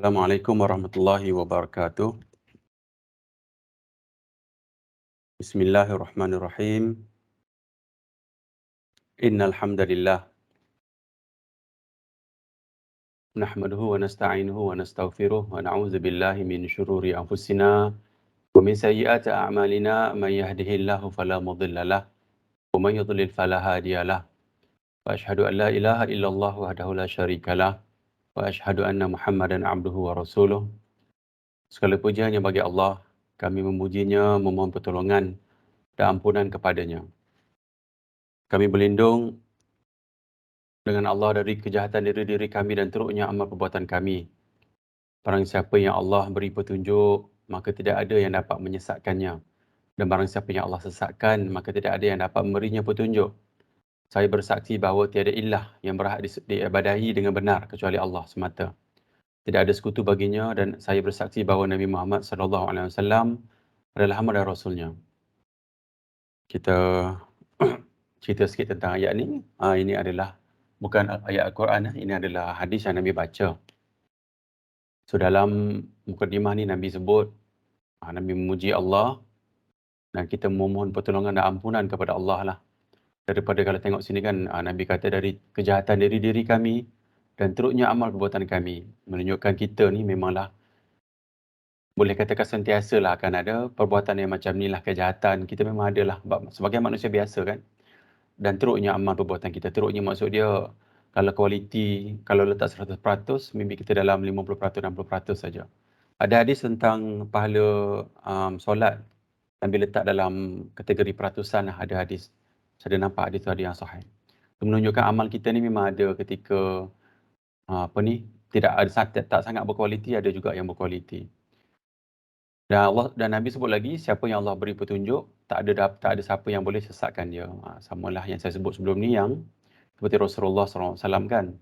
Assalamualaikum warahmatullahi wabarakatuh. Bismillahirrahmanirrahim. Innal hamdalillah nahmaduhu wa nasta'inuhu wa nastaghfiruh wa na'udzu billahi min syururi anfusina wa min sayyiati a'malina may yahdihillahu fala mudilla lahu wa may yudlil fala hadiyalah. Wa asyhadu an la ilaha illallah wahdahu la syarikalah wa asyhadu anna Muhammadan abduhu wa rasuluh. Segala puji hanya bagi Allah. Kami memujinya, memohon pertolongan dan ampunan kepadanya. Kami berlindung dengan Allah dari kejahatan diri kami dan teruknya amal perbuatan kami. Barang siapa yang Allah beri petunjuk, maka tidak ada yang dapat menyesatkannya. Dan barang siapa yang Allah sesatkan, maka tidak ada yang dapat memberinya petunjuk. Saya bersaksi bahawa tiada ilah yang berhak diibadahi dengan benar kecuali Allah semata. Tidak ada sekutu baginya, dan saya bersaksi bahawa Nabi Muhammad SAW adalah hamba dan Rasulnya. Kita cerita sikit tentang ayat ni. Ini adalah bukan ayat Al-Quran, ini adalah hadis yang Nabi baca. So dalam mukadimah ni Nabi sebut, Nabi memuji Allah dan kita memohon pertolongan dan ampunan kepada Allah lah. Daripada kalau tengok sini kan, Nabi kata dari kejahatan diri kami dan teruknya amal perbuatan kami. Menunjukkan kita ni memanglah, boleh katakan sentiasa lah akan ada perbuatan yang macam ni lah, kejahatan. Kita memang ada lah sebagai manusia biasa kan. Dan teruknya amal perbuatan kita. Teruknya maksud dia, kalau kualiti, kalau letak 100%, maybe kita dalam 50%, 60% saja. Ada hadis tentang pahala solat, Nabi letak dalam kategori peratusan lah, ada hadis. Saya ada nampak hadis tu ada yang sahih. Itu menunjukkan amal kita ni memang ada ketika tidak ada, tak sangat berkualiti, ada juga yang berkualiti. Dan Nabi sebut lagi, siapa yang Allah beri petunjuk, tak ada siapa yang boleh sesatkan dia. Samalah yang saya sebut sebelum ni, yang seperti Rasulullah SAW kan,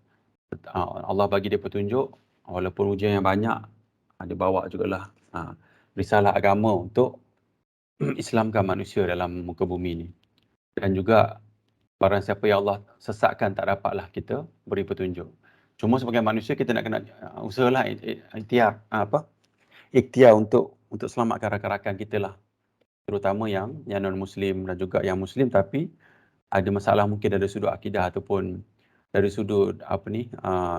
Allah bagi dia petunjuk, walaupun ujian yang banyak, dia bawa jugalah risalah agama untuk Islamkan manusia dalam muka bumi ni. Dan juga barang siapa yang Allah sesatkan, tak dapatlah kita beri petunjuk. Cuma sebagai manusia kita nak kena usahalah ikhtiar untuk selamatkan rakan-rakan kita lah, terutama yang non-Muslim dan juga yang Muslim tapi ada masalah, mungkin dari sudut akidah ataupun dari sudut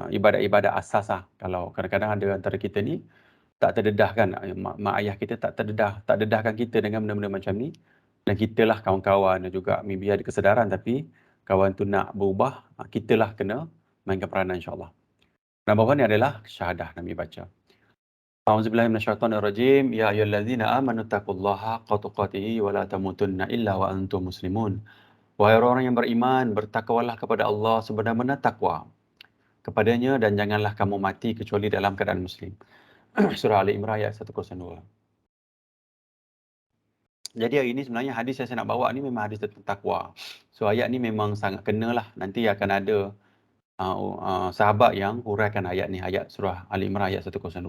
ibadat-ibadat asas lah. Kalau kadang-kadang ada antara kita ni tak terdedah kan, mak ayah kita tak dedahkan kita dengan benda-benda macam ni, dan kita lah kawan-kawan dan juga maybe ada kesedaran tapi kawan tu nak berubah, kita lah kena mainkan peranan insyaAllah. Dan bawah ni adalah syahadah Nabi baca. A'udzubillahi minasyaitonirrajim. Ya ayyuhallazina amanu taqullaha haqqa tuqatih wa la tamutunna illa wa antum muslimun. Wahai orang yang beriman, bertakwalah kepada Allah sebenar-benar takwa kepadanya dan janganlah kamu mati kecuali dalam keadaan muslim. Surah Ali Imran ayat 102. Jadi hari ini sebenarnya hadis yang saya nak bawa ni memang hadis tentang takwa. So ayat ni memang sangat kena lah. Nanti akan ada sahabat yang huraikan ayat ni, ayat surah Ali Imran ayat 102.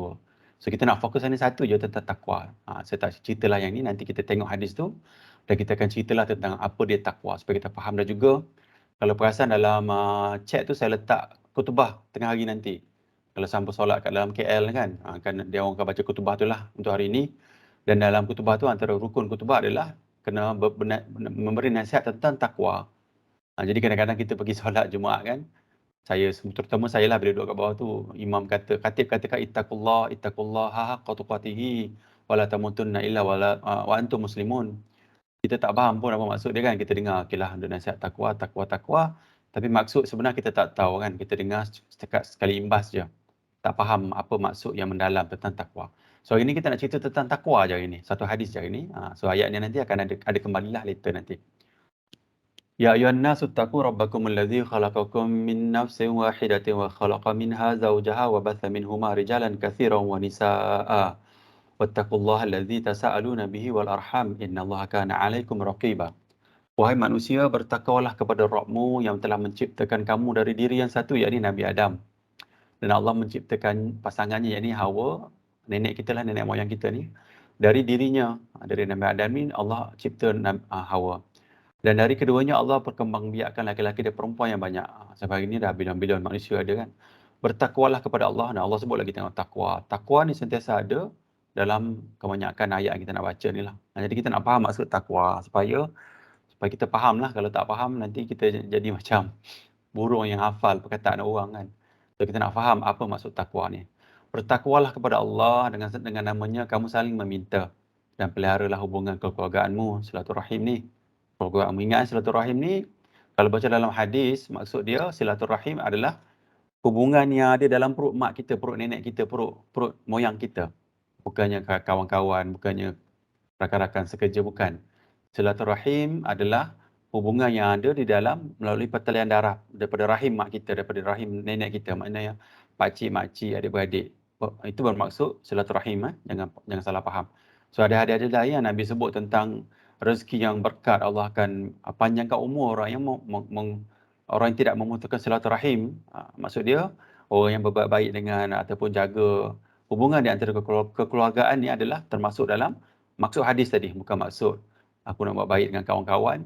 So kita nak fokus hanya satu je, tentang takwa. Saya tak ceritalah yang ni, nanti kita tengok hadis tu dan kita akan ceritalah tentang apa dia takwa supaya kita faham. Dan juga kalau perasan dalam chat tu saya letak kutubah tengah hari nanti. Kalau sampai solat kat dalam KL kan, kan dia orang akan baca kutubah tu lah untuk hari ni. Dan dalam kutubah tu, antara rukun kutubah adalah kena memberi nasihat tentang takwa. Jadi kadang-kadang kita pergi solat Jumaat kan, terutama saya lah, bila duduk kat bawah tu, imam kata, khatib katakan ittaqullah haqqa tuqatih wa la tamutunna illa wa antum muslimun. Kita tak faham pun apa maksud dia kan. Kita dengar okeylah ada nasihat takwa, tapi maksud sebenar kita tak tahu kan. Kita dengar setakat sekali imbas je, tak faham apa maksud yang mendalam tentang takwa. So hari ni kita nak cerita tentang takwa je hari ni, satu hadis je hari ni. So ayat ni nanti akan ada kembalilah later nanti. Ya ayuhan nasu taqu rabbakum alladhi khalaqakum min nafsin wahidatin wa khalaqa minha zawjaha wa batha minhuma rijalan katsiran wa nisaa. Wattaqullaha alladhi tasaaluna bihi wal arham innallaha kana 'alaikum raqiba. Wahai manusia, bertakwalah kepada Rabbmu yang telah menciptakan kamu dari diri yang satu, yakni Nabi Adam. Dan Allah menciptakan pasangannya, yakni Hawa, nenek kita lah, nenek moyang kita ni, dari dirinya, dari Nabi Adam ni Allah cipta Hawa. Dan dari keduanya Allah perkembangbiakkan laki-laki dan perempuan yang banyak. Sampai hari ini dah bilion-bilion manusia ada kan. Bertakwalah kepada Allah, dan Allah sebut lagi tengok takwa. Takwa ni sentiasa ada dalam kebanyakan ayat yang kita nak baca ni lah. Jadi kita nak faham maksud takwa supaya kita faham lah. Kalau tak faham nanti kita jadi macam burung yang hafal perkataan orang kan. So kita nak faham apa maksud takwa ni. Bertakwalah kepada Allah dengan namanya kamu saling meminta dan peliharalah hubungan kekeluargaanmu, silaturahim ni. Keluarga ingat silaturahim ni kalau baca dalam hadis, maksud dia silaturahim adalah hubungan yang ada dalam perut mak kita, perut nenek kita, perut moyang kita. Bukannya kawan-kawan, bukannya rakan-rakan sekerja, bukan. Silaturahim adalah hubungan yang ada di dalam melalui pertalian darah daripada rahim mak kita, daripada rahim nenek kita, maknanya pakcik, makcik, adik-beradik. Itu bermaksud silaturahim, jangan salah faham. So ada hadis lain yang Nabi sebut tentang rezeki yang berkat, Allah akan panjangkan umur orang yang orang yang tidak memutuskan silaturahim. Maksud dia orang yang berbuat baik dengan ataupun jaga hubungan di antara kekeluargaan ni adalah termasuk dalam maksud hadis tadi, bukan maksud aku nak buat baik dengan kawan-kawan,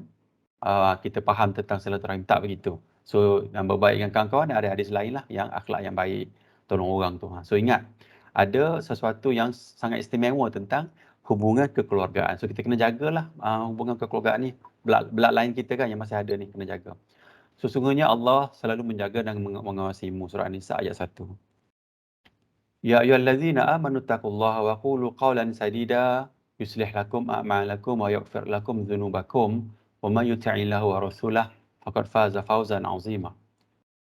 kita faham tentang silaturahim, tak begitu. So nak berbaik dengan kawan-kawan ada hadis lain lah yang akhlak yang baik, tolong orang tu. So ingat, ada sesuatu yang sangat istimewa tentang hubungan kekeluargaan. So kita kena jagalah hubungan kekeluargaan ni. Belak lain kita kan yang masih ada ni, kena jaga. Sesungguhnya Allah selalu menjaga dan mengawasimu. Surah An-Nisa ayat 1. Ya ayyuhallazina amanu taqullaha wa qulu qawlan sadida yuslih lakum a'malakum wa yaghfir lakum dhunubakum wa may yuti'illaha wa rasulahu faqad faza fawzan 'azima.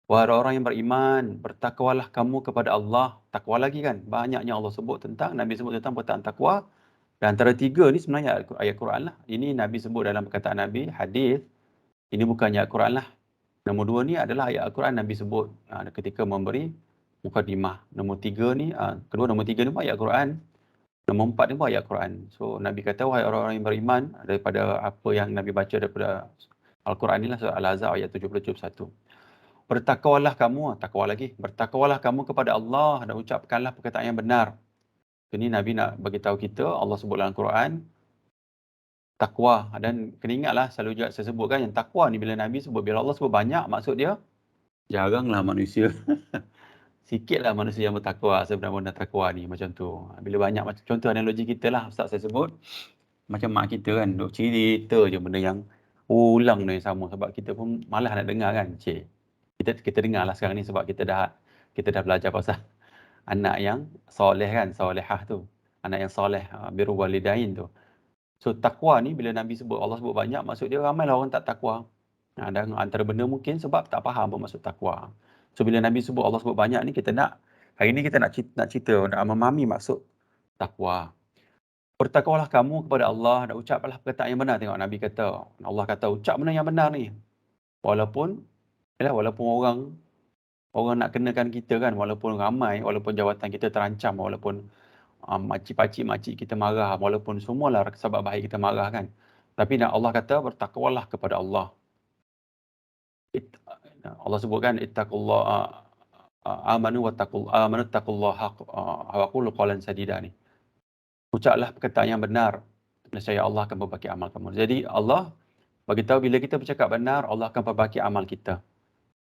Wahai orang yang beriman, bertakwalah kamu kepada Allah. Takwa lagi kan? Banyaknya Allah sebut tentang, Nabi sebut tentang perkataan takwa. Dan antara tiga ni sebenarnya ayat Quran lah. Ini Nabi sebut dalam perkataan Nabi, hadis. Ini bukannya ayat Quran lah. Nombor dua ni adalah ayat Al-Quran Nabi sebut ketika memberi mukadimah. Nombor tiga ni, nombor tiga ni pun ayat Quran. Nombor empat ni pun ayat Quran. So Nabi kata, wahai orang-orang yang beriman, daripada apa yang Nabi baca daripada Al-Quran ni lah, surah Al-Ahzab ayat 70-71. Bertakwalah kamu, takwa lagi. Bertakwalah kamu kepada Allah dan ucapkanlah perkataan yang benar. Ini Nabi nak bagi tahu kita, Allah sebut dalam Quran, takwa. Dan kena ingatlah, selalu juga saya sebutkan yang takwa ni bila Nabi sebut, bila Allah sebut banyak, maksud dia jaranglah manusia sikitlah manusia yang bertakwa sebenarnya takwa ni macam tu. Bila banyak, macam contoh analogi kita lah, Ustaz saya sebut macam mak kita kan duk cerita je benda yang ulang benda yang sama, sebab kita pun malas nak dengar kan. Kita dengar lah sekarang ni sebab kita dah belajar pasal anak yang soleh kan, solehah tu, anak yang soleh, birrul walidain tu. So takwa ni bila Nabi sebut, Allah sebut banyak, maksud dia ramailah orang tak takwa. Dan antara benda mungkin sebab tak faham apa maksud takwa. So bila Nabi sebut, Allah sebut banyak ni, hari ni kita nak cerita, nak memahami maksud takwa. Bertakwalah kamu kepada Allah dan ucaplah perkataan yang benar. Tengok Nabi kata, Allah kata ucap benda yang benar ni. Walaupun orang nak kenakan kita kan, walaupun ramai, walaupun jawatan kita terancam, walaupun makcik kita marah, walaupun semualah sebab baik kita marah kan. Tapi Allah kata bertakwalah kepada Allah. Allah sebutkan ittaqullah amanu taqullaha wa qulu qawlan sadida ni. Ucaplah perkataan yang benar, nescaya Allah akan perbaiki amal kamu. Jadi Allah bagi tahu bila kita bercakap benar, Allah akan perbaiki amal kita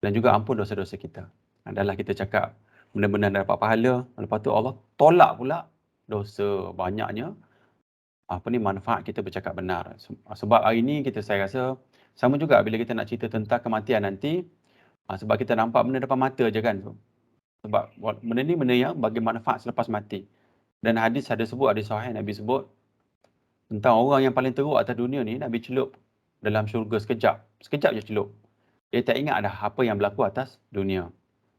dan juga ampun dosa-dosa kita. Adalah kita cakap benar-benar dapat pahala, lepas tu Allah tolak pula dosa banyaknya manfaat kita bercakap benar. Sebab hari ni saya rasa sama juga bila kita nak cerita tentang kematian nanti, sebab kita nampak benda depan mata je kan. Sebab benda ni benda yang bagi manfaat selepas mati. Dan hadis ada sebut, hadis sahih Nabi sebut tentang orang yang paling teruk atas dunia ni, Nabi celup dalam syurga sekejap je celup. Dia tak ingat dah apa yang berlaku atas dunia.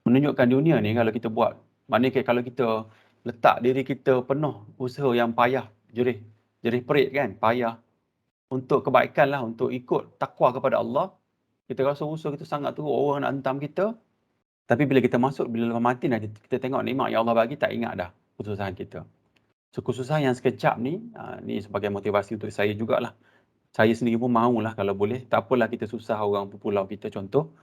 Menunjukkan dunia ni kalau kita buat, maknanya kalau kita letak diri kita penuh usaha yang payah, jerih perit kan, payah untuk kebaikan lah, untuk ikut takwa kepada Allah, kita rasa usaha kita sangat teruk, orang nak hentam kita. Tapi bila kita masuk, bila lepas mati nanti kita tengok nikmat yang Allah bagi, tak ingat dah kesusahan kita. So kesusahan yang sekejap ni, ni sebagai motivasi untuk saya jugalah. Saya sendiri pun mahulah kalau boleh, tak apalah kita susah orang pulau kita, contoh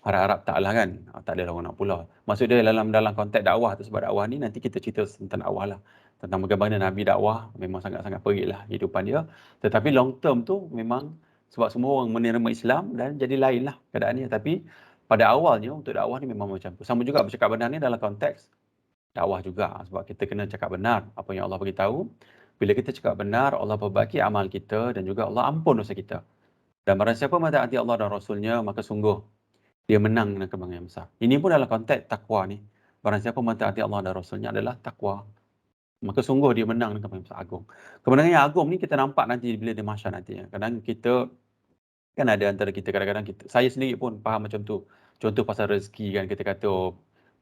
harap-harap taklah kan, tak ada orang nak pulau. Maksud dia dalam konteks dakwah tu, sebab dakwah ni nanti kita cerita tentang dakwah lah, tentang bagaimana Nabi dakwah, memang sangat-sangat perit lah kehidupan dia. Tetapi long term tu memang sebab semua orang menerima Islam dan jadi lain lah keadaan dia. Tapi pada awalnya untuk dakwah ni memang macam tu. Sama juga bercakap benar ni dalam konteks dakwah juga, sebab kita kena cakap benar apa yang Allah beritahu. Bila kita cakap benar, Allah perbaiki amal kita dan juga Allah ampun dosa kita. Dan barang siapa mentaati Allah dan Rasulnya, maka sungguh dia menang dengan kemenangan yang besar. Ini pun dalam konteks takwa ni. Barang siapa mentaati Allah dan Rasulnya adalah takwa, maka sungguh dia menang dengan kemenangan yang besar agung. Kemenangan yang agung ni kita nampak nanti bila di mahsyar nanti. Kadang kita kan ada antara kita, kadang-kadang kita, saya sendiri pun faham macam tu. Contoh pasal rezeki kan, kita kata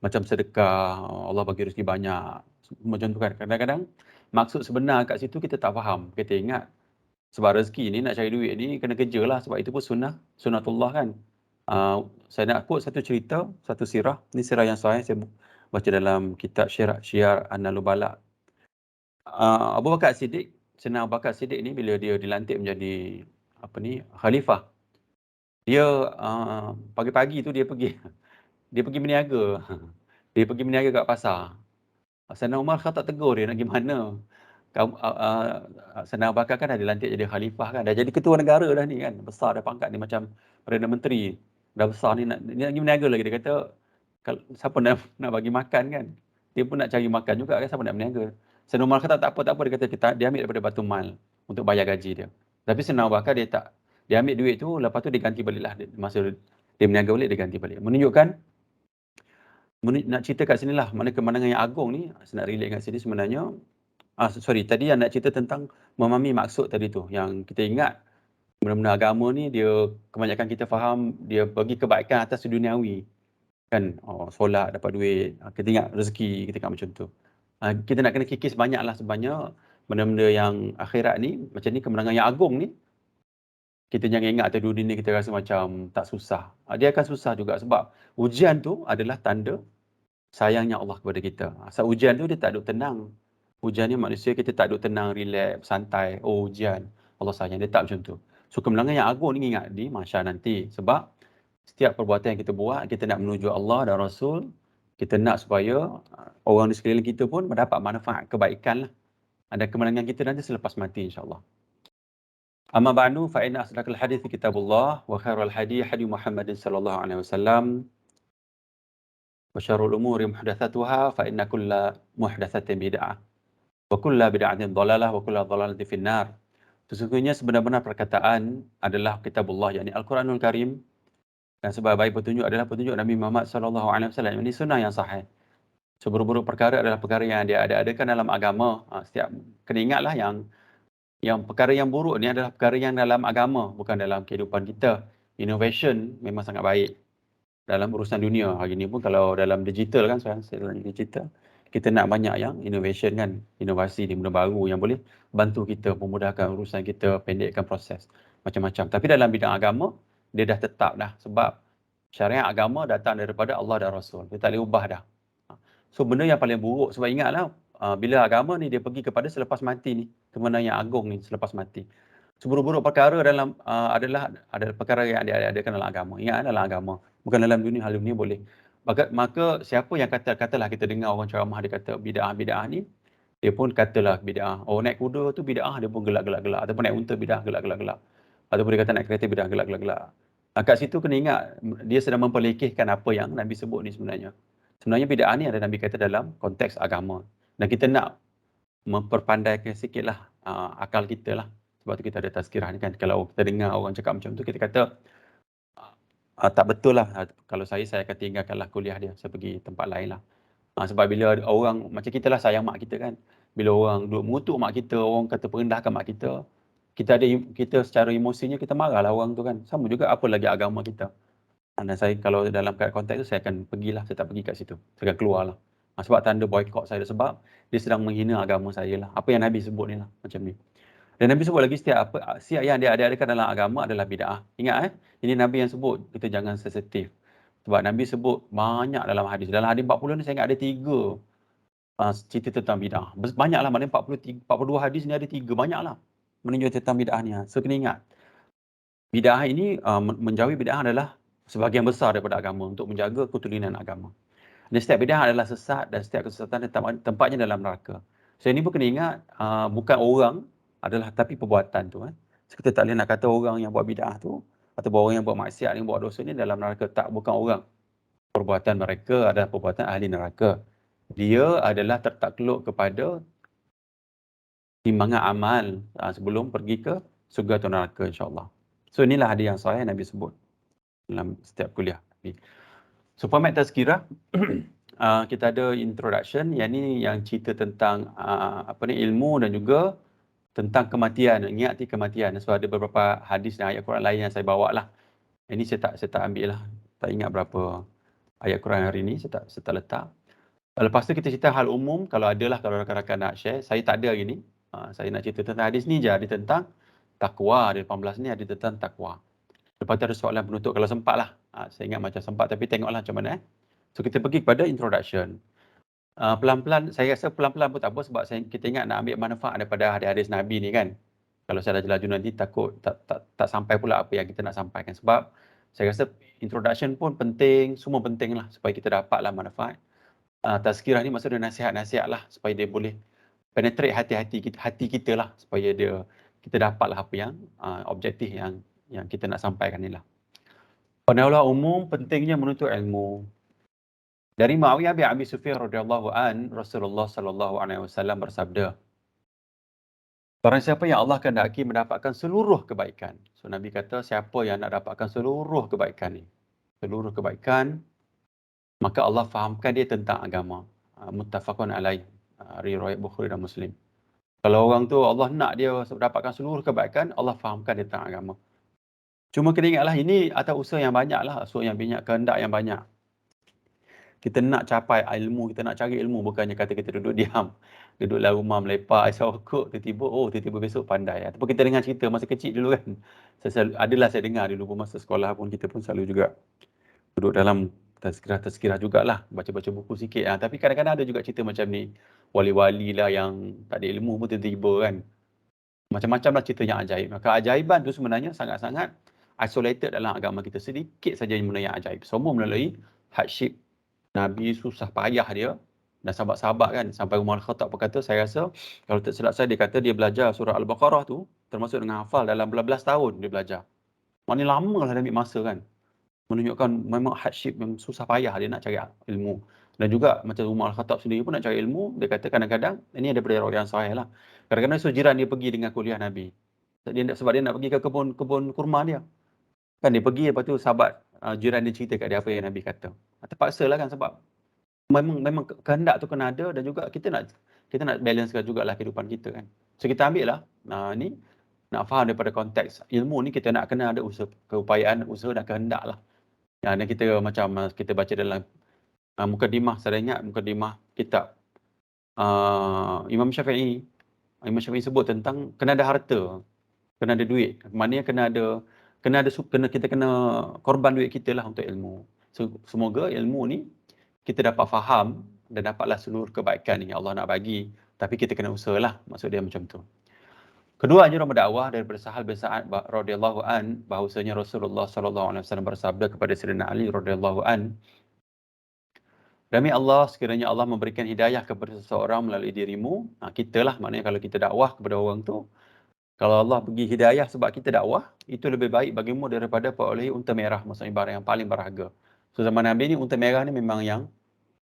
macam sedekah, Allah bagi rezeki banyak. Macam tu kan. Kadang-kadang maksud sebenar kat situ kita tak faham. Kita ingat sebab rezeki ni nak cari duit ni kena kerja lah. Sebab itu pun sunnatullah kan. Saya nak quote satu cerita, satu sirah. Ni sirah yang sahih, saya baca dalam kitab Syiar An-Nubala. Abu Bakar Siddiq, Sayyidina Abu Bakar Siddiq ni bila dia dilantik menjadi khalifah, dia pagi-pagi tu dia pergi berniaga. Dia pergi berniaga kat pasar. Sayyidina Umar tak tegur dia nak pergi mana. Sayyidina Abu Bakar kan dah dilantik jadi khalifah kan, dah jadi ketua negara dah ni kan, besar dah pangkat ni macam Perdana Menteri. Dah besar ni nak pergi berniaga lagi. Dia kata, siapa nak bagi makan kan? Dia pun nak cari makan juga kan, siapa nak berniaga. Sayyidina Umar kata tak apa, dia kata dia ambil daripada Baitul Mal untuk bayar gaji dia. Tapi Sayyidina Abu Bakar dia tak. Dia ambil duit tu, lepas tu dia ganti baliklah. Masa dia berniaga balik, dia ganti balik. Menunjukkan, nak cerita kat sini lah, mana kemenangan yang agung ni, saya nak relate kat sini sebenarnya. Tadi yang nak cerita tentang memahami maksud tadi tu. Yang kita ingat, benda-benda agama ni, dia kebanyakan kita faham, dia bagi kebaikan atas duniawi. Kan, solat, dapat duit, kita ingat rezeki, kita ingat macam tu. Kita nak kena kikis banyak lah sebenarnya, benda-benda yang akhirat ni, macam ni kemenangan yang agung ni, kita jangan ingat atas dunia ni kita rasa macam tak susah. Dia akan susah juga sebab ujian tu adalah tanda sayangnya Allah kepada kita. Asal ujian tu dia tak duduk tenang. Ujian ni manusia kita tak duduk tenang, relax, santai. Oh ujian, Allah sayang. Dia tak macam tu. So kemenangan yang agung ni ingat di mahsyar nanti. Sebab setiap perbuatan yang kita buat, kita nak menuju Allah dan Rasul. Kita nak supaya orang di sekeliling kita pun mendapat manfaat, kebaikan lah. Dan kemenangan kita nanti selepas mati insyaAllah. Amma ba'du fa inna asdaqal hadits kitabullah wa khairal hadi hadi Muhammadin sallallahu alaihi wasallam wa syarrul umuri muhdatsatuha fa inna kulla muhdatsatin bid'ah wa kulla bid'atin dhalalah wa kulla dhalalatin finnar. Sesungguhnya sebenar-benar perkataan adalah kitabullah, yakni Al-Quranul Karim, dan sebaik-baik petunjuk adalah petunjuk Nabi Muhammad sallallahu alaihi wasallam, ini sunnah yang sahih. Seburuk-buruk perkara adalah perkara yang dia ada-adakan dalam agama. Setiap kena ingatlah yang perkara yang buruk ni adalah perkara yang dalam agama, bukan dalam kehidupan kita. Innovation memang sangat baik dalam urusan dunia. Hari ni pun kalau dalam digital kan, saya dalam digital, kita nak banyak yang innovation kan, inovasi ni, benda baru yang boleh bantu kita, memudahkan urusan kita, pendekkan proses, macam-macam. Tapi dalam bidang agama, dia dah tetap dah. Sebab syariat agama datang daripada Allah dan Rasul. Dia tak boleh ubah dah. So benda yang paling buruk, sebab ingatlah, bila agama ni dia pergi kepada selepas mati ni, kemenangan yang agung ni selepas mati. Seburuk-buruk perkara dalam adalah perkara yang ada-adakan dalam agama. Ingat dalam agama, bukan dalam dunia. Hal dunia boleh. Maka siapa yang katalah kita dengar orang ceramah dia kata bid'ah ni, dia pun katalah bid'ah. Oh naik kuda tu bid'ah, dia pun gelak-gelak-gelak. Ataupun naik unta bid'ah, gelak-gelak-gelak. Ataupun dia kata naik kereta bid'ah, gelak-gelak-gelak. Kat situ kena ingat, dia sedang memperlekehkan apa yang Nabi sebut ni sebenarnya. Sebenarnya bid'ah ni ada Nabi kata dalam konteks agama. Dan kita nak memperpandaikan sikitlah akal kita lah. Sebab tu kita ada tazkirah ni kan. Kalau kita dengar orang cakap macam tu, kita kata tak betul lah. Kalau saya akan tinggalkanlah kuliah dia. Saya pergi tempat lain lah. Sebab bila orang macam kita lah sayang mak kita kan. Bila orang duduk mengutuk mak kita, orang kata perendahkan mak kita, kita secara emosinya kita marah lah orang tu kan. Sama juga apa lagi agama kita. Dan saya kalau dalam konteks tu saya akan pergilah, saya tak pergi kat situ. Saya akan keluar lah. Sebab tanda boycott saya sebab dia sedang menghina agama saya lah. Apa yang Nabi sebut ni lah, macam ni. Dan Nabi sebut lagi setiap yang dia ada-adakan dalam agama adalah bid'ah. Ingat ini Nabi yang sebut, kita jangan sensitif. Sebab Nabi sebut banyak dalam hadis. Dalam hadis 40 ni saya ingat ada 3 cerita tentang bid'ah. Banyaklah, maknanya 42 hadis ni ada 3, banyaklah menunjuk tentang bid'ah ni. So kena ingat. Bid'ah ini, menjauhi bid'ah adalah sebahagian besar daripada agama untuk menjaga keturunan agama. Dan setiap bid'ah adalah sesat dan setiap kesesatan tempatnya dalam neraka. So ini pun kena ingat, bukan orang adalah tapi perbuatan tu. So kita tak boleh nak kata orang yang buat bid'ah tu atau orang yang buat maksiat ni, buat dosa ni dalam neraka. Tak, bukan orang. Perbuatan mereka adalah perbuatan ahli neraka. Dia adalah tertakluk kepada timbangan amal sebelum pergi ke surga atau neraka, insyaAllah. So inilah hadis yang sahih Nabi sebut dalam setiap kuliah. So format tazkirah, kita ada introduction, yang ni yang cerita tentang ilmu dan juga tentang kematian, ingati kematian. So ada beberapa hadis dan ayat Quran lain yang saya bawa lah. Ini saya tak ambil lah. Tak ingat berapa ayat Quran hari ni, saya tak letak. Lepas tu kita cerita hal umum, kalau rakan-rakan nak share. Saya tak ada hari ni. Saya nak cerita tentang hadis ni je, ada tentang takwa. Ada 18 ni ada tentang takwa. Lepas tu ada soalan penutup kalau sempat lah. Saya ingat macam sempat, tapi tengoklah macam mana. So kita pergi kepada introduction. Pelan-pelan, saya rasa pelan-pelan pun tak apa, sebab kita ingat nak ambil manfaat daripada hadis-hadis Nabi ni kan. Kalau saya dah laju nanti takut tak sampai pula apa yang kita nak sampaikan. Sebab saya rasa introduction pun penting, semua penting lah supaya kita dapatlah manfaat. Tazkirah ni maksudnya nasihat-nasihat lah supaya dia boleh penetrate hati kita lah, supaya kita dapatlah apa yang objektif yang kita nak sampaikan ni lah. Penaulah umum, pentingnya menuntut ilmu. Dari Muawiyah bin Abi Sufyan radhiyallahu an, Rasulullah sallallahu alaihi wasallam bersabda, barang siapa yang Allah kehendaki mendapatkan seluruh kebaikan. So Nabi kata, siapa yang nak dapatkan seluruh kebaikan ni, seluruh kebaikan, maka Allah fahamkan dia tentang agama. Muttafaqun alaih, riwayat Bukhari dan Muslim. Kalau orang tu Allah nak dia dapatkan seluruh kebaikan, Allah fahamkan dia tentang agama. Cuma kena ingatlah, ini atas usaha yang banyak lah, usaha yang banyak, kehendak yang banyak. Kita nak capai ilmu, kita nak cari ilmu, bukannya kata kita duduk diam, duduk dalam rumah melepak, isap rokok, tiba-tiba besok pandai. Ataupun kita dengar cerita masa kecil dulu kan. Saya dengar dulu masa sekolah pun, kita pun selalu juga duduk dalam tazkirah jugalah, baca-baca buku sikit. Tapi kadang-kadang ada juga cerita macam ni. Wali-wali lah yang tak ada ilmu pun tiba-tiba kan. Macam-macam lah cerita yang ajaib. Keajaiban tu sebenarnya sangat-sangat isolated dalam agama kita. Sedikit saja benda yang ajaib. Semua melalui hardship. Nabi susah payah dia dan sahabat-sahabat kan. Sampai Umar Khattab berkata, saya rasa kalau tak silap saya, dia kata dia belajar surah Al-Baqarah tu termasuk dengan hafal dalam belas tahun dia belajar. Maknanya lama lah dia ambil masa kan. Menunjukkan memang hardship, memang susah payah dia nak cari ilmu. Dan juga macam Umar Khattab sendiri pun nak cari ilmu, dia kata kadang-kadang, ini ada daripada riwayat yang sahih lah, kadang-kadang jiran dia pergi dengan kuliah Nabi. Sebab dia nak pergi ke kebun kurma dia. Kan dia pergi, lepas tu sahabat jiran dia cerita kat dia apa yang Nabi kata. Terpaksa lah kan, sebab memang kehendak tu kena ada, dan juga kita nak balancekan jugalah kehidupan kita kan. So kita ambil lah, ni nak faham daripada konteks ilmu ni, kita nak kena ada usaha, keupayaan, usaha dan kehendak lah. Dan kita macam kita baca dalam mukadimah, saya ingat mukadimah kitab Imam Syafi'i sebut tentang kena ada harta, kena ada duit. Maknanya kita kena korban duit kita lah untuk ilmu. Semoga ilmu ni kita dapat faham dan dapatlah seluruh kebaikan yang Allah nak bagi. Tapi kita kena usahalah, maksud dia macam tu. Kedua, anjuran berdakwah daripada Sahal bin Sa'ad radhiyallahu an, bahawasanya Rasulullah sallallahu alaihi wasallam bersabda kepada Sayyidina Ali radhiyallahu an, demi Allah, sekiranya Allah memberikan hidayah kepada seseorang melalui dirimu, kita lah, maknanya kalau kita dakwah kepada orang tu, kalau Allah bagi hidayah sebab kita dakwah, itu lebih baik bagimu daripada perolehi unta merah, maksudnya barang yang paling berharga. So zaman Nabi ni, unta merah ni memang yang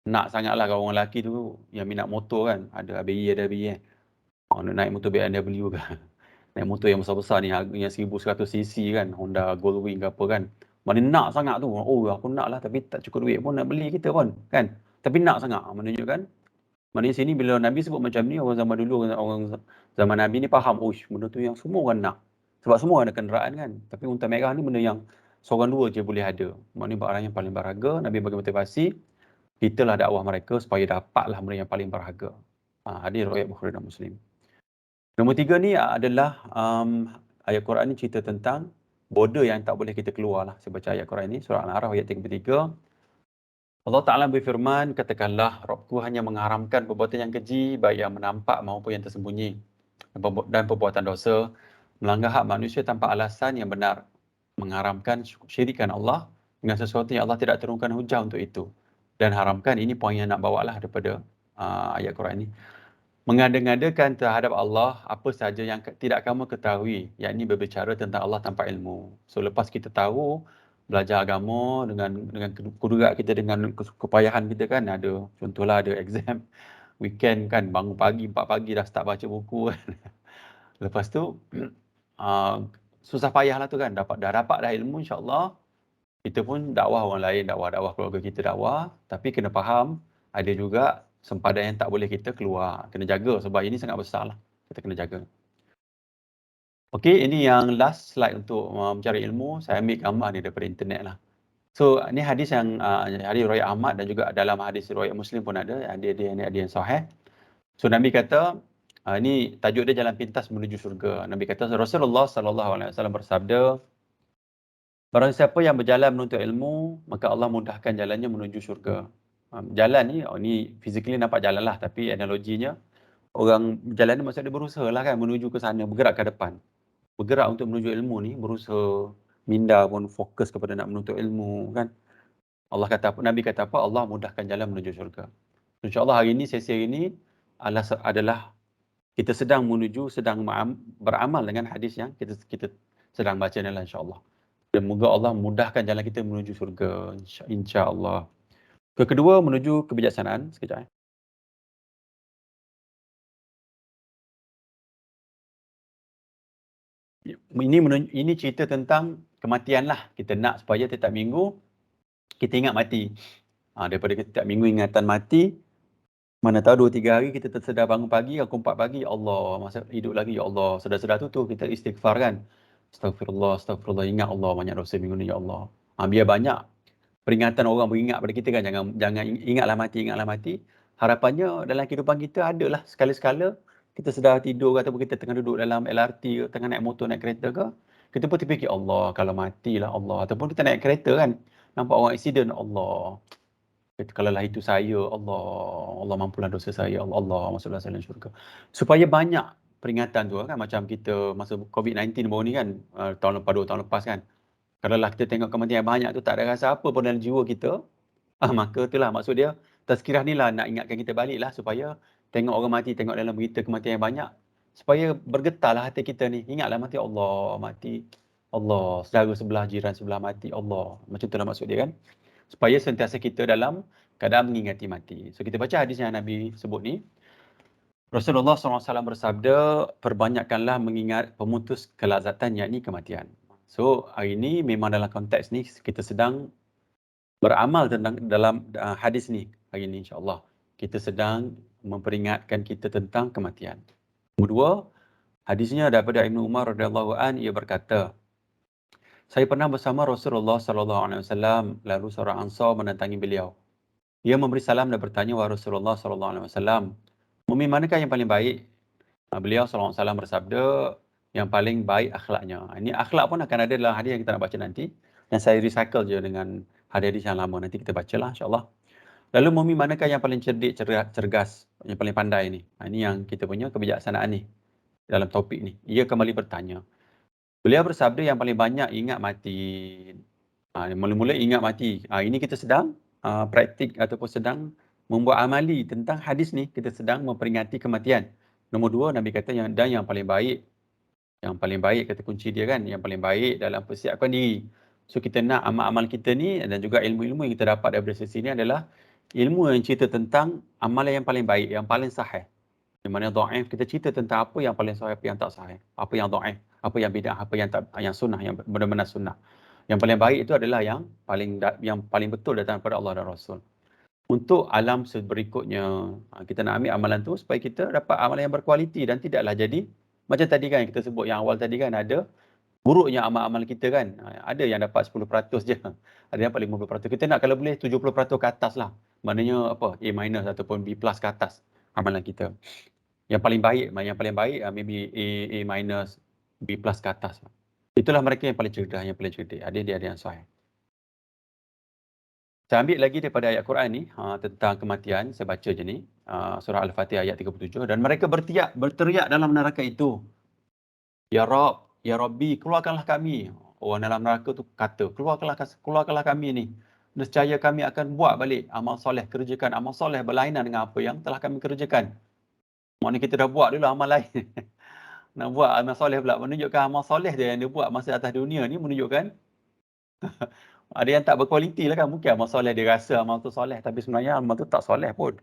nak sangatlah. Kalau orang lelaki tu yang minat motor kan, ada ABI, nak naik motor BMW kan. Naik motor yang besar-besar ni, harganya 1100cc kan, Honda Goldwing ke apa kan. Mana nak sangat tu. Oh, aku nak lah, tapi tak cukup duit pun nak beli kita pun kan. Tapi nak sangat, menunjukkan. Maknanya sini bila Nabi sebut macam ni, orang zaman dulu, orang zaman Nabi ni faham, oh, benda tu yang semua orang nak. Sebab semua ada kenderaan kan. Tapi unta merah ni benda yang seorang dua je boleh ada. Maknanya barang yang paling berharga. Nabi bagi motivasi, kitalah dakwah mereka supaya dapatlah benda yang paling berharga. Hadis riwayat Bukhari dan Muslim. Nombor 3 ni adalah ayat Quran ni cerita tentang border yang tak boleh kita keluar lah. Saya baca ayat Quran ni, surah Al-A'raf ayat 33. Allah Ta'ala berfirman, katakanlah, Rabbku hanya mengharamkan perbuatan yang keji, baik yang menampak maupun yang tersembunyi, dan perbuatan dosa, melanggar hak manusia tanpa alasan yang benar, mengharamkan syirikan Allah dengan sesuatu yang Allah tidak turunkan hujah untuk itu. Dan haramkan, ini poin yang nak bawa lah daripada ayat Quran ni. mengada-ngadakan terhadap Allah apa sahaja yang tidak kamu ketahui, yakni berbicara tentang Allah tanpa ilmu. So lepas kita tahu belajar agama dengan kudurat kita, dengan kepayahan kita kan, ada contohlah ada exam weekend kan, bangun pagi 4 pagi dah start baca buku kan. Lepas tu uh, susah payahlah tu kan, dah dapat dah ilmu, insya-Allah kita pun dakwah orang lain, dakwah keluarga kita dakwah, tapi kena faham ada juga sempadan yang tak boleh kita keluar. Kena jaga sebab ini sangat besar lah. Kita kena jaga. Okey, ini yang last slide untuk mencari ilmu. Saya ambil gambar ni daripada internet lah. So, ni hadis yang hadis riwayat Ahmad dan juga dalam hadis riwayat Muslim pun ada. Ada yang sahih. So, Nabi kata, ini tajuk dia jalan pintas menuju syurga. Nabi kata, Rasulullah SAW bersabda, barang siapa yang berjalan menuntut ilmu, maka Allah mudahkan jalannya menuju syurga. Jalan ni physically nampak jalan lah, tapi analoginya, orang berjalan ni maksud dia berusaha lah kan, menuju ke sana, bergerak ke depan. Bergerak untuk menuju ilmu ni, berusaha, minda pun fokus kepada nak menuntut ilmu kan. Nabi kata apa? Allah mudahkan jalan menuju syurga. InsyaAllah hari ni, sesi hari ni adalah kita sedang beramal dengan hadis yang kita sedang baca ni lah, insyaAllah. Dan moga Allah mudahkan jalan kita menuju syurga, insya-Allah. Kedua, menuju kebijaksanaan. Sekejap. Ini cerita tentang kematian lah. Kita nak supaya setiap minggu kita ingat mati. Daripada setiap minggu ingatan mati, mana tahu 2-3 hari kita tersedar bangun pagi, pukul 4 pagi, Allah, masa hidup lagi, ya Allah. Sedar-sedar tu kita istighfar kan. Astagfirullah, ingat Allah banyak dosa minggu ni, ya Allah. Biar banyak peringatan orang beringat pada kita kan, jangan ingatlah mati. Harapannya dalam kehidupan kita adalah sekala-sekala kita sedar tidur ke, ataupun kita tengah duduk dalam LRT ke, tengah naik motor, naik kereta ke, kita pun terfikir, Allah, kalau matilah Allah. Ataupun kita naik kereta kan, nampak orang aksiden, Allah, kalau lah itu saya, Allah mampulah dosa saya, Allah masuklah saya dalam syurga. Supaya banyak peringatan tu kan, macam kita masa COVID-19 baru ni kan, tahun lepas, 2 tahun lepas kan, kalau lah kita tengok kematian yang banyak tu, tak ada rasa apa pun dalam jiwa kita, maka itulah maksud dia, tazkirah ni lah nak ingatkan kita balik lah, supaya tengok orang mati, tengok dalam berita kematian yang banyak, supaya bergetarlah hati kita ni, ingatlah mati, Allah, saudara sebelah, jiran sebelah mati, Allah. Macam itulah maksud dia kan. Supaya sentiasa kita dalam keadaan mengingati mati. So kita baca hadis yang Nabi sebut ni. Rasulullah SAW bersabda, perbanyakkanlah mengingat pemutus kelazatan, yakni kematian. So hari ini memang dalam konteks ni kita sedang beramal tentang dalam hadis ni hari ini, insya-Allah. Kita sedang memperingatkan kita tentang kematian. Kedua, hadisnya daripada Ibnu Umar radhiyallahu an, ia berkata, saya pernah bersama Rasulullah SAW, lalu seorang Ansar mendatangi beliau. Ia memberi salam dan bertanya, wahai Rasulullah SAW, mukmin manakah yang paling baik? Beliau SAW bersabda, yang paling baik akhlaknya. Ini akhlak pun akan ada dalam hadis yang kita nak baca nanti. Dan saya recycle je dengan hadis yang lama. Nanti kita bacalah, insyaAllah. Lalu mukmin manakah yang paling cerdik, cergas, yang paling pandai ni? Ini yang kita punya kebijaksanaan ni dalam topik ni. Ia kembali bertanya. Beliau bersabda, yang paling banyak ingat mati. Mula-mula ingat mati. Ini kita sedang praktik ataupun sedang membuat amali tentang hadis ni. Kita sedang memperingati kematian. Nombor 2, Nabi kata yang paling baik. Yang paling baik, kata kunci dia kan, yang paling baik dalam persiapkan diri. So kita nak amal-amal kita ni dan juga ilmu-ilmu yang kita dapat daripada sesi ni adalah ilmu yang cerita tentang amalan yang paling baik, yang paling sahih. Yang mana dhaif, kita cerita tentang apa yang paling sahih, apa yang tak sahih, apa yang dhaif, apa yang bidah, apa yang sunnah, yang benar-benar sunnah. Yang paling baik itu adalah yang paling betul datang daripada Allah dan Rasul. Untuk alam berikutnya, kita nak ambil amalan tu supaya kita dapat amalan yang berkualiti dan tidaklah jadi macam tadi kan kita sebut yang awal tadi kan, ada buruknya amal-amal kita kan. Ada yang dapat 10% je. Ada yang dapat 50%. Kita nak kalau boleh 70% ke atas lah. Maknanya apa? A- ataupun B+ ke atas amalan kita. Yang paling baik maybe A-, B+ ke atas. Itulah mereka yang paling cerdik. Ada yang sahih. Saya ambil lagi daripada ayat Quran ni tentang kematian. Saya baca je ni. Surah Al-Fatihah ayat 37. Dan mereka berteriak dalam neraka itu. Ya Rabb, Ya Rabbi, keluarkanlah kami. Orang dalam neraka tu kata, keluarkanlah kami ni. Nescaya kami akan buat balik amal soleh, kerjakan amal soleh berlainan dengan apa yang telah kami kerjakan. Maknanya kita dah buat dulu amal lain. Nak buat amal soleh pula, menunjukkan amal soleh dia yang dia buat masa atas dunia ni menunjukkan ada yang tak berkualiti lah kan. Mungkin amal soleh dia rasa amal tu soleh, tapi sebenarnya amal tu tak soleh pun.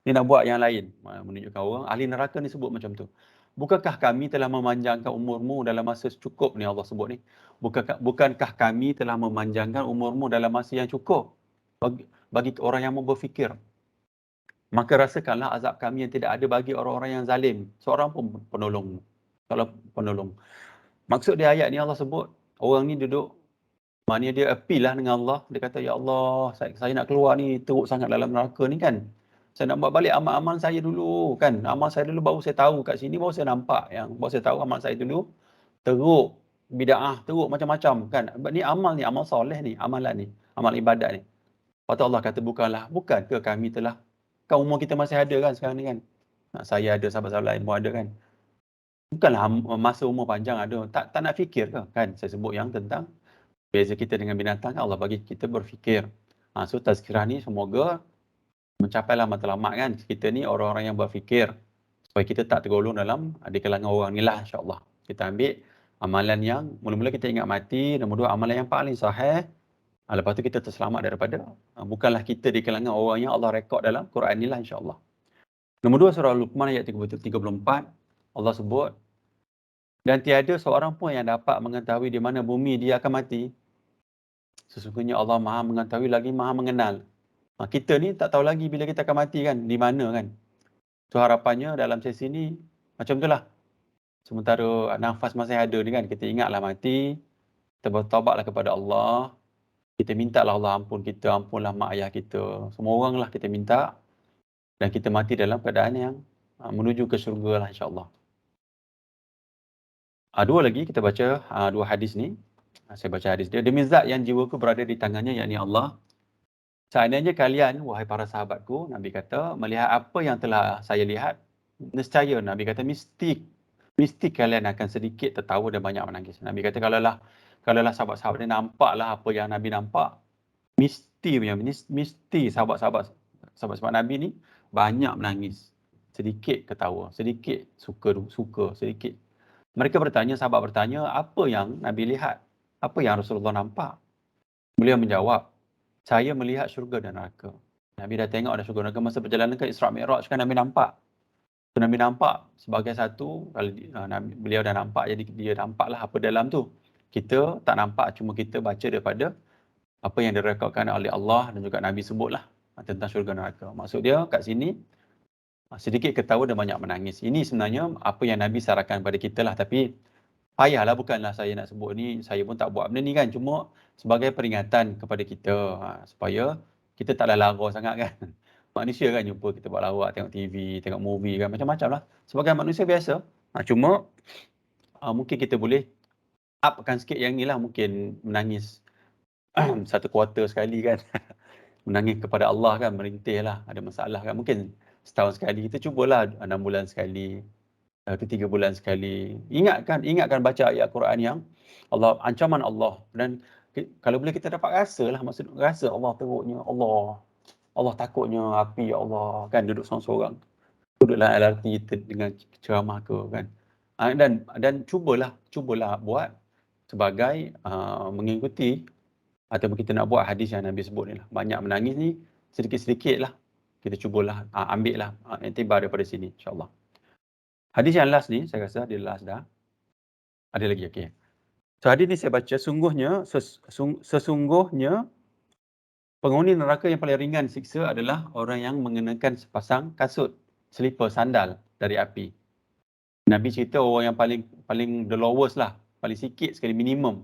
Dia nak buat yang lain. Menunjukkan orang ahli neraka ni sebut macam tu. Bukankah kami telah memanjangkan umurmu dalam masa cukup ni, Allah sebut ni. Bukankah kami telah memanjangkan umurmu dalam masa yang cukup bagi orang yang mau berfikir. Maka rasakanlah azab kami yang tidak ada bagi orang-orang yang zalim. Seorang pun penolong. Kalau penolong. Maksud dia ayat ni Allah sebut, orang ni duduk, maknanya dia appeal lah dengan Allah. Dia kata, ya Allah, saya nak keluar ni, teruk sangat dalam neraka ni kan. Saya nak buat balik amal-amal saya dulu kan. Amal saya dulu baru saya tahu kat sini, baru saya nampak. Baru saya tahu amal saya dulu teruk, bid'ah, teruk macam-macam kan. Ni amal soleh ni, amalan ni, amal ibadat ni. Lepas tu Allah kata, bukan ke kami telah, kan umur kita masih ada kan sekarang ni kan. Saya ada, sahabat-sahabat lain pun ada kan. Bukanlah masa umur panjang ada. Tak nak fikir ke kan. Saya sebut yang tentang beza kita dengan binatang kan, Allah bagi kita berfikir. So tazkirah ni semoga mencapailah matlamat kan. Kita ni orang-orang yang berfikir. Supaya kita tak tergolong dalam di kalangan orang ni lah, insyaAllah. Kita ambil amalan yang, mula-mula kita ingat mati. Nombor 2, amalan yang paling sahih. Lepas tu kita terselamat daripada, bukanlah kita di kalangan orang yang Allah rekod dalam Quran ni lah, insyaAllah. Nombor 2, surah Luqman ayat 34. Allah sebut, dan tiada seorang pun yang dapat mengetahui di mana bumi dia akan mati. Sesungguhnya Allah Maha mengetahui lagi Maha mengenal. Kita ni tak tahu lagi bila kita akan mati kan, di mana kan. So harapannya dalam sesi ni macam itulah. Sementara nafas masih ada ni kan, kita ingatlah mati, kita bertaubatlah kepada Allah, kita mintalah Allah ampun kita, ampunlah mak ayah kita, semua orang lah kita minta, dan kita mati dalam keadaan yang menuju ke syurga lah, insyaAllah. Dua lagi kita baca dua hadis ni. Saya baca hadis dia. Demi zat yang jiwaku berada di tangannya, yakni Allah. Seandainya kalian, wahai para sahabatku, Nabi kata, melihat apa yang telah saya lihat, nescaya, Nabi kata, mesti kalian akan sedikit tertawa dan banyak menangis. Nabi kata, kalaulah sahabat-sahabat dia nampaklah apa yang Nabi nampak, mesti sahabat-sahabat Nabi ni banyak menangis, sedikit ketawa, sedikit suka, sedikit. Sahabat bertanya, apa yang Nabi lihat? Apa yang Rasulullah nampak? Beliau menjawab, saya melihat syurga dan neraka. Nabi dah tengok ada syurga dan neraka masa perjalanan ke Isra' Mi'raj kan Nabi nampak. So, Nabi nampak sebagai satu, kalau beliau dah nampak, jadi dia nampaklah apa dalam tu. Kita tak nampak, cuma kita baca daripada apa yang direkodkan oleh Allah dan juga Nabi sebutlah tentang syurga dan neraka. Maksud dia kat sini, sedikit ketawa dan banyak menangis. Ini sebenarnya apa yang Nabi sarankan kepada kita lah. Tapi payahlah, bukanlah saya nak sebut ni, saya pun tak buat benda ni kan. Cuma sebagai peringatan kepada kita, supaya kita taklah lara sangat kan. Manusia kan jumpa kita buat lawak, tengok TV, tengok movie kan, macam-macam lah. Sebagai manusia biasa. Cuma mungkin kita boleh upkan sikit yang ni lah. Mungkin menangis satu kuarter sekali kan. Menangis kepada Allah kan, merintih lah, ada masalah kan. Mungkin setahun sekali, kita cubalah 6 bulan sekali, 3 bulan sekali. Ingatkan baca ayat Quran yang ancaman Allah. Dan kalau boleh kita dapat rasa lah, maksud rasa Allah teruknya, Allah takutnya api, ya Allah kan, duduk seorang-seorang. Duduklah LRT dengan ceramah ke kan. Dan cubalah buat sebagai mengikuti, ataupun kita nak buat hadis yang Nabi sebut ni lah. Banyak menangis ni, sedikit-sedikit lah. Kita cubalah ambil lah iktibar daripada sini, insyaAllah. Hadis yang last ni, saya rasa dia last dah. Ada lagi, okey. So hadis ni saya baca, sesungguhnya penghuni neraka yang paling ringan siksa adalah orang yang mengenakan sepasang kasut, selipar, sandal dari api. Nabi cerita orang yang paling the lowest lah, paling sikit sekali minimum.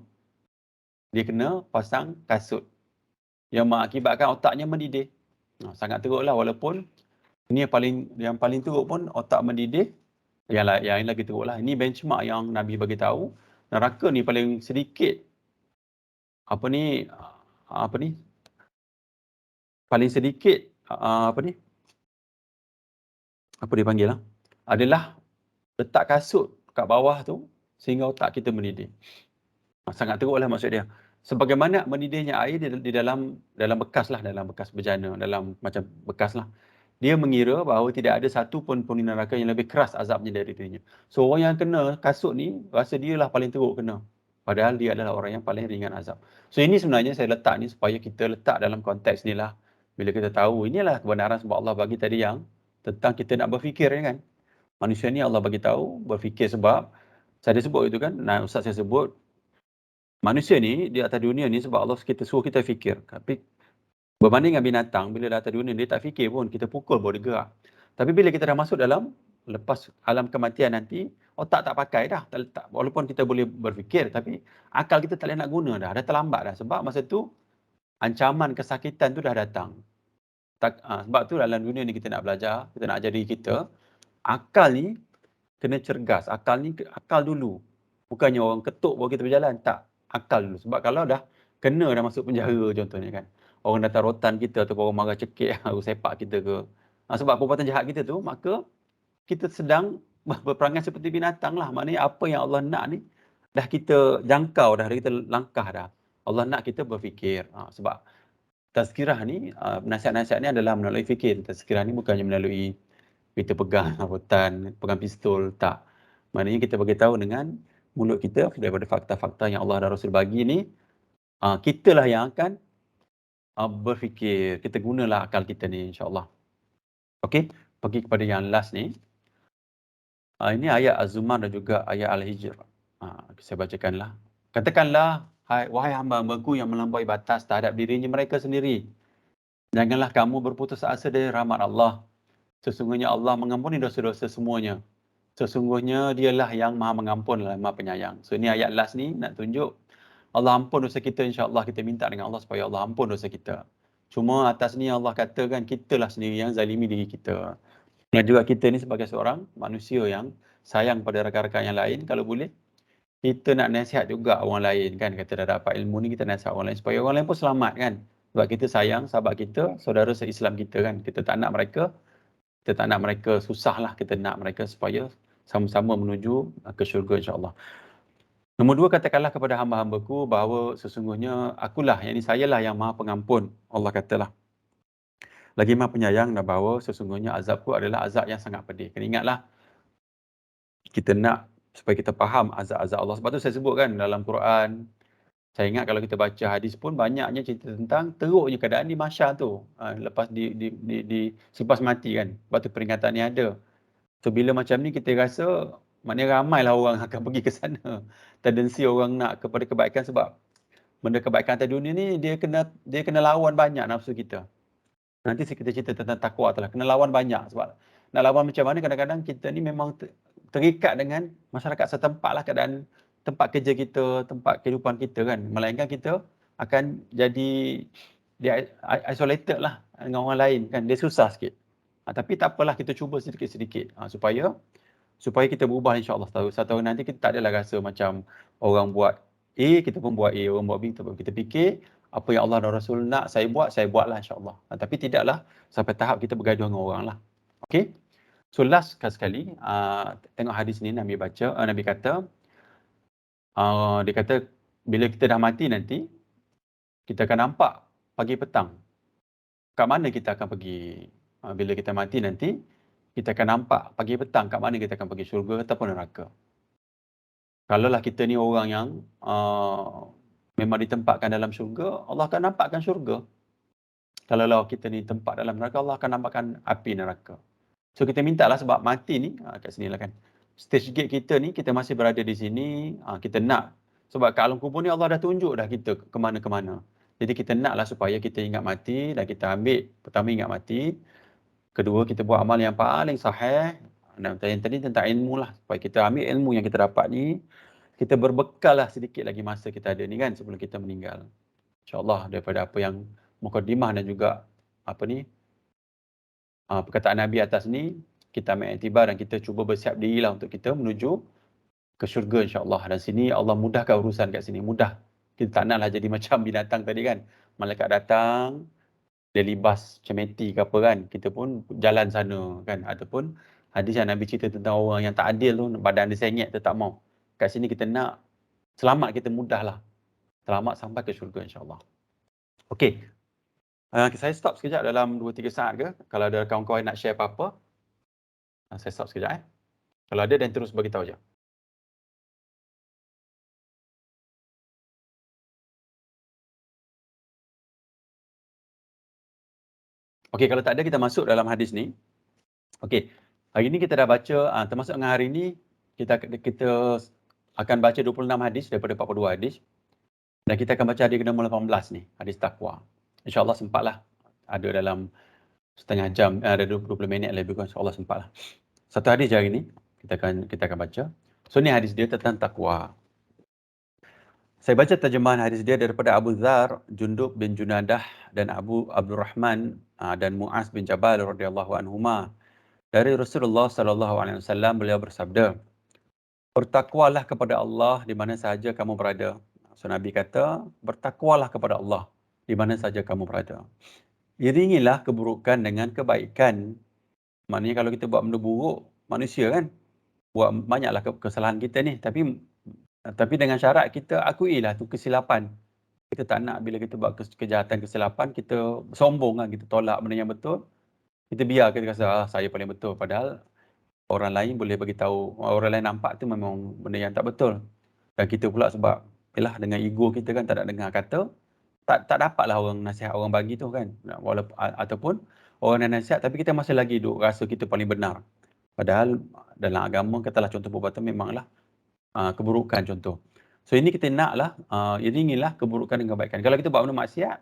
Dia kena pasang kasut yang mengakibatkan otaknya mendidih. Sangat teruk lah, walaupun ini yang paling teruk pun otak mendidih. Yang lagi teruk lah. Ini benchmark yang Nabi bagi tahu. Neraka ni paling sedikit paling sedikit apa dia panggil lah, adalah letak kasut kat bawah tu sehingga otak kita mendidih. Sangat teruk lah maksud dia. Sebagaimana mendidihnya air di dalam bekas lah, dalam bekas bejana, dalam macam bekas lah. dia mengira bahawa tidak ada satu pun penghuni neraka yang lebih keras azabnya dari dirinya. So orang yang kena kasut ni rasa dia lah paling teruk kena. Padahal dia adalah orang yang paling ringan azab. So ini sebenarnya saya letak ni supaya kita letak dalam konteks ni lah. Bila kita tahu inilah kebenaran sebab Allah bagi tadi yang tentang kita nak berfikir kan. Manusia ni Allah bagi tahu berfikir sebab saya ada sebut itu kan. Nah, Ustaz saya sebut manusia ni di atas dunia ni sebab Allah kita suruh kita fikir. Tapi berbanding dengan binatang, bila dah atas dunia dia tak fikir pun, kita pukul baru dia gerak. Tapi bila kita dah masuk dalam lepas alam kematian nanti, otak tak pakai dah, tak letak. Walaupun kita boleh berfikir tapi akal kita tak boleh nak guna dah terlambat dah sebab masa tu ancaman kesakitan tu dah datang. Sebab tu dalam dunia ni kita nak belajar, kita nak ajar diri kita, akal ni kena cergas, akal dulu. Bukannya orang ketuk baru kita berjalan, tak. Akal dulu. Sebab kalau dah kena dah masuk penjara contohnya kan. Orang datang rotan kita ataupun orang marah cekik, sepak kita ke. Sebab perbuatan jahat kita tu, maka kita sedang berperangai seperti binatang lah. Maknanya apa yang Allah nak ni, dah kita jangkau dah, kita langkah dah. Allah nak kita berfikir. Sebab tazkirah ni, nasihat-nasihat ni adalah melalui fikir. Tazkirah ni bukannya melalui kita pegang rotan, pegang pistol, tak. Maknanya kita bagi tahu dengan mulut kita daripada fakta-fakta yang Allah dan Rasul bagi ni, kitalah yang akan berfikir. Kita gunalah akal kita ni insya-Allah. Okey, pergi kepada yang last ni. Ini ayat Az-Zumar dan juga ayat Al-Hijr. Saya bacakanlah. Katakanlah, wahai hamba-hambaku yang melampaui batas terhadap dirinya mereka sendiri. Janganlah kamu berputus asa dari rahmat Allah. Sesungguhnya Allah mengampuni dosa-dosa semuanya. Sesungguhnya dialah yang maha mengampun dan maha penyayang. So ini ayat last ni nak tunjuk Allah ampun dosa kita, insya-Allah kita minta dengan Allah supaya Allah ampun dosa kita. Cuma atas ni Allah katakan kitalah sendiri yang zalimi diri kita. Dan juga kita ni sebagai seorang manusia yang sayang pada rakan-rakan yang lain, kalau boleh kita nak nasihat juga orang lain kan. Kata dah dapat ilmu ni kita nasihat orang lain supaya orang lain pun selamat kan. Sebab kita sayang sahabat kita, saudara se-Islam kita kan. Kita tak nak mereka susah lah. Kita nak mereka supaya sama-sama menuju ke syurga insya-Allah. Nombor 2, katakanlah kepada hamba-hambaku bahawa sesungguhnya akulah, yakni sayalah yang maha pengampun. Allah katalah. Lagi maha penyayang dan bahawa sesungguhnya azabku adalah azab yang sangat pedih. Kena ingatlah, kita nak supaya kita faham azab-azab Allah. Sebab tu saya sebut kan dalam Quran, saya ingat kalau kita baca hadis pun banyaknya cerita tentang teruknya keadaan di mahsyar tu. Lepas di selepas mati kan. Sebab tu peringatan ni ada. So bila macam ni kita rasa maknanya ramailah orang akan pergi ke sana. Tendensi orang nak kepada kebaikan sebab benda kebaikan atas dunia ni dia kena lawan banyak nafsu kita. Nanti kita cerita tentang takwa tu lah. Kena lawan banyak sebab nak lawan macam mana kadang-kadang kita ni memang terikat dengan masyarakat setempat lah, keadaan tempat kerja kita, tempat kehidupan kita kan. Melainkan kita akan jadi dia isolated lah dengan orang lain kan. Dia susah sikit. Tapi tak apalah, kita cuba sedikit-sedikit supaya kita berubah insya-Allah. Satu hari nanti kita tak adalah rasa macam orang buat A, kita pun buat A, orang buat B, kita fikir apa yang Allah dan Rasul nak saya buatlah insya-Allah. Tapi tidaklah sampai tahap kita bergaduh dengan orang lah. Okey. So last sekali, tengok hadis ni Nabi baca, Nabi kata, dia kata bila kita dah mati nanti, kita akan nampak pagi petang. Kat mana kita akan pergi? Bila kita mati nanti, kita akan nampak pagi petang kat mana kita akan pergi, syurga ataupun neraka. Kalaulah kita ni orang yang memang ditempatkan dalam syurga, Allah akan nampakkan syurga. Kalaulah kita ni tempat dalam neraka, Allah akan nampakkan api neraka. So kita mintalah sebab mati ni, kat sini lah kan. Stage gate kita ni, kita masih berada di sini, kita nak. Sebab kat alam kubur ni Allah dah tunjuk dah kita ke mana-ke-mana. Jadi kita naklah supaya kita ingat mati dan kita ambil, pertama ingat mati. Kedua, kita buat amal yang paling sahih. Dan yang tadi tentang ilmu lah. Supaya kita ambil ilmu yang kita dapat ni, kita berbekal lah sedikit lagi masa kita ada ni kan sebelum kita meninggal. InsyaAllah daripada apa yang mukadimah dan juga perkataan Nabi atas ni, kita ambil iktibar dan kita cuba bersiap dirilah untuk kita menuju ke syurga insyaAllah. Dan sini Allah mudahkan urusan kat sini. Mudah. Kita tak naklah jadi macam binatang tadi kan. Malaikat datang, dia libas cemeti ke apa kan. Kita pun jalan sana kan. Ataupun hadis yang Nabi cerita tentang orang yang tak adil tu, badan dia sengit tu tak mau. Kat sini kita nak selamat, kita mudahlah. Selamat sampai ke syurga insyaAllah. Okey. Saya stop sekejap dalam 2-3 saat ke. Kalau ada kawan-kawan nak share apa-apa, saya stop sekejap Kalau ada dan terus bagi tahu je. Okey, kalau tak ada kita masuk dalam hadis ni. Okey. Hari ni kita dah baca, termasuk dengan hari ni kita akan baca 26 hadis daripada 42 hadis. Dan kita akan baca hadis ke-nombor 18 ni, hadis takwa. InsyaAllah sempatlah. Ada dalam setengah jam, ada 20 minit lebih kurang, insyaAllah sempatlah. Satu hadis je hari ni kita akan baca. So ni hadis dia tentang takwa. Saya baca terjemahan hadis dia daripada Abu Dzar, Jundub bin Junadah dan Abu Abdurrahman dan Muaz bin Jabal radhiyallahu anhuma. Dari Rasulullah sallallahu alaihi wasallam, beliau bersabda, "Bertakwalah kepada Allah di mana sahaja kamu berada." So Nabi kata, "Bertakwalah kepada Allah di mana sahaja kamu berada. Iringilah keburukan dengan kebaikan." Maknanya kalau kita buat benda buruk, manusia kan buat banyaklah kesalahan kita ni, tapi dengan syarat kita akuilah tu kesilapan. Kita tak nak bila kita buat kejahatan, kesilapan, kita sombong kan, kita tolak benda yang betul. Kita biar, kita rasa saya paling betul, padahal orang lain boleh bagi tahu, orang lain nampak tu memang benda yang tak betul. Dan kita pula sebab yalah dengan ego kita kan tak nak dengar kata, tak dapatlah orang nasihat orang bagi tu kan. Walaupun ataupun orang yang nasihat tapi kita masih lagi duk rasa kita paling benar. Padahal dalam agama katalah contoh perbuatan memanglah keburukan contoh. So ini kita naklah iringilah keburukan dengan kebaikan. Kalau kita buat benda maksiat,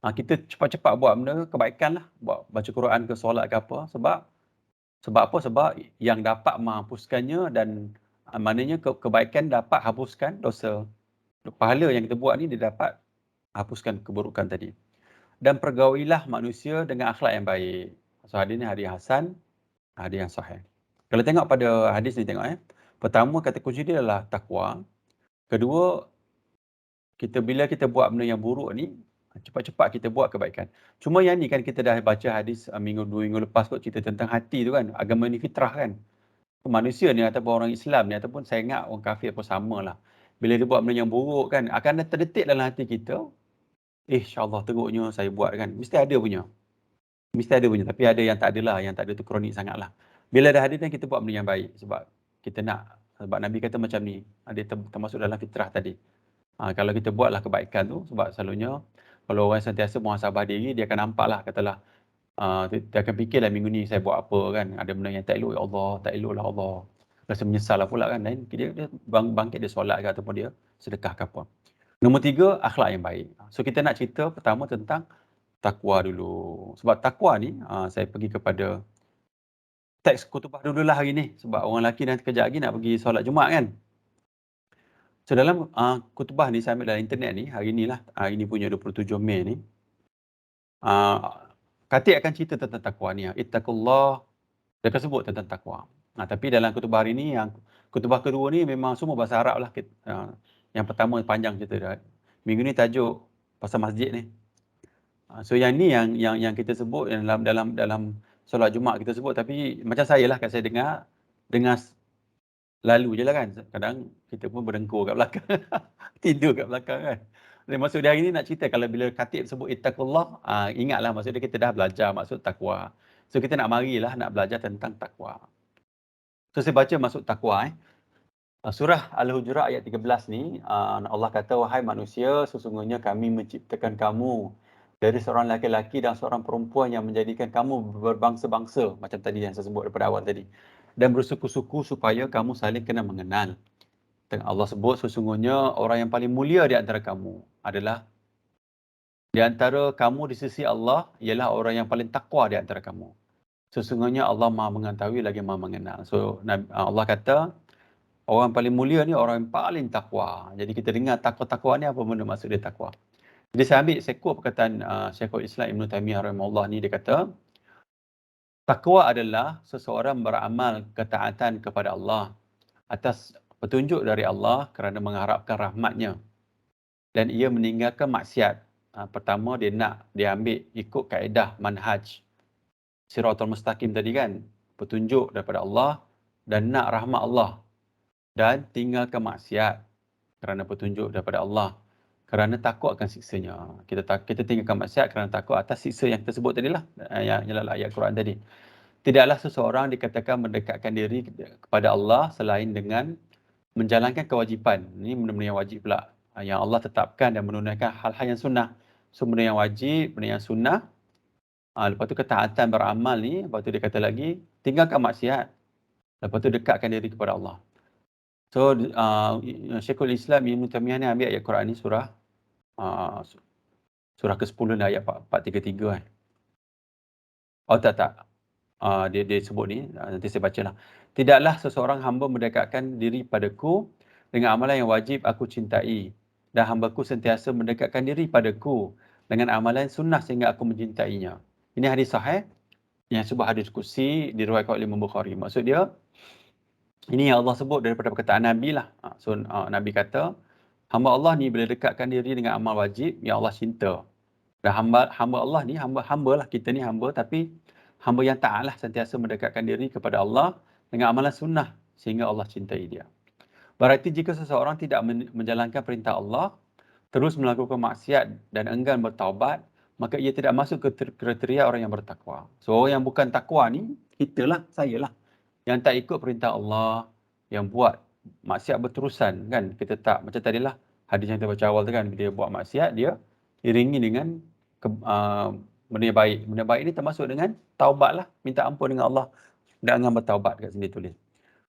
kita cepat-cepat buat benda kebaikan lah, buat baca Quran ke solat ke apa, sebab apa? Sebab yang dapat menghapuskannya dan maknanya kebaikan dapat hapuskan dosa. Pahala yang kita buat ni dia dapat hapuskan keburukan tadi. Dan pergaulilah manusia dengan akhlak yang baik. So hadis ni hadis hasan, hadis yang sahih. Kalau tengok pada hadis ni tengok pertama kata kunci dia adalah takwa. Kedua, bila kita buat benda yang buruk ni, cepat-cepat kita buat kebaikan. Cuma yang ni kan kita dah baca hadis 2 minggu lepas kot cerita tentang hati tu kan. Agama ni fitrah kan. Manusia ni ataupun orang Islam ni ataupun saya ingat orang kafir pun samalah. Bila dia buat benda yang buruk kan, akan ada terdetik dalam hati kita, insyaAllah teruknya saya buat kan. Mesti ada punya. Tapi ada yang tak adalah. Yang tak ada tu kronik sangatlah. Bila dah ada kan kita buat benda yang baik. Sebab kita nak, sebab Nabi kata macam ni. Dia termasuk dalam fitrah tadi. Kalau kita buatlah kebaikan tu, sebab selalunya kalau orang sentiasa muhasabah diri, dia akan nampaklah, katalah dia akan fikirlah minggu ni saya buat apa kan, ada benda yang tak elok, ya Allah, tak eloklah Allah, rasa menyesal lah pula kan, dan dia bangkit, dia solat ke ataupun dia sedekah ke apa. Nombor 3, akhlak yang baik. So kita nak cerita pertama tentang takwa dulu. Sebab takwa ni, saya pergi kepada teks khutbah dululah hari ni, sebab orang lelaki nanti kejap lagi nak pergi solat Jumaat kan. So dalam khutbah ni saya ambil dalam internet ni, hari ni punya 27 Mei ni, Khatib akan cerita tentang takwa ni. Ittaqullah, dia akan sebut tentang takwa. Tapi dalam khutbah hari ni, yang khutbah kedua ni memang semua bahasa Arab lah. Yang pertama panjang cerita dia. Minggu ni tajuk pasal masjid ni. So yang ni yang kita sebut dalam solat Jumaat kita sebut, tapi macam saya lah, kat saya dengar lalu je lah kan. Kadang kita pun berdengkur kat belakang. Tidur kat belakang kan. Dan maksud dia hari ni nak cerita, kalau bila khatib sebut ittaqullah, ingatlah maksud dia kita dah belajar maksud takwa. So kita nak marilah nak belajar tentang takwa. So saya baca maksud takwa. Surah Al-Hujurat ayat 13 ni, Allah kata, "Wahai manusia, sesungguhnya kami menciptakan kamu dari seorang lelaki dan seorang perempuan yang menjadikan kamu berbangsa-bangsa." Macam tadi yang saya sebut daripada awal tadi. "Dan bersuku-suku supaya kamu saling kena mengenal." Allah sebut sesungguhnya orang yang paling mulia di antara kamu adalah, di antara kamu di sisi Allah ialah orang yang paling takwa di antara kamu. Sesungguhnya Allah Maha mengetahui lagi Maha mengenal. So Allah kata orang paling mulia ni orang yang paling takwa. Jadi kita dengar takwa ni apa benda maksud dia takwa. Jadi saya ambil quote perkataan Syekhul Islam Ibn Taymiyah rahimahullah ni, dia kata takwa adalah seseorang beramal ketaatan kepada Allah atas petunjuk dari Allah kerana mengharapkan rahmatnya, dan ia meninggalkan maksiat. Pertama dia ambil ikut kaedah manhaj Siratul Mustaqim tadi kan, petunjuk daripada Allah dan nak rahmat Allah, dan tinggalkan maksiat kerana petunjuk daripada Allah. kerana takut akan siksanya. Kita tinggalkan maksiat kerana takut atas siksa yang tersebut tadilah, yang dalam ayat Quran tadi. Tidaklah seseorang dikatakan mendekatkan diri kepada Allah selain dengan menjalankan kewajipan. Ini benda-benda yang wajib pula, yang Allah tetapkan dan menunaikan hal-hal yang sunnah. So benda yang wajib, benda yang sunnah, lepas tu ketaatan beramal ni, lepas tu dia kata lagi, tinggalkan maksiat, lepas tu dekatkan diri kepada Allah. So Syekhul Islam Ibn Taimiyah ni ambil ayat Quran ni surah surah ke-10 ni ayat 433 kan. Oh tak. Dia sebut ni, nanti saya bacalah. Tidaklah seseorang hamba mendekatkan diri padaku dengan amalan yang wajib aku cintai, dan hambaku sentiasa mendekatkan diri padaku dengan amalan sunnah sehingga aku mencintainya. Ini hadis sahih yang sebuah hadis kursi diriwayatkan oleh Imam Bukhari. Maksud dia, ini yang Allah sebut daripada perkataan Nabi lah. So Nabi kata, hamba Allah ni bila dekatkan diri dengan amal wajib, ya Allah cinta. Dan hamba Allah ni, hamba lah, kita ni hamba, tapi hamba yang taat lah, sentiasa mendekatkan diri kepada Allah dengan amalan sunnah sehingga Allah cintai dia. Berarti jika seseorang tidak menjalankan perintah Allah, terus melakukan maksiat dan enggan bertaubat, maka ia tidak masuk ke kriteria orang yang bertakwa. So orang yang bukan takwa ni, kita lah, saya lah, yang tak ikut perintah Allah, yang buat maksiat berterusan kan. Kita tak, macam tadilah hadis yang kita baca awal tu kan, dia buat maksiat, dia iringi dengan benda yang baik. Benda baik ni termasuk dengan taubat lah, minta ampun dengan Allah dan dengan bertaubat kat sini tulis.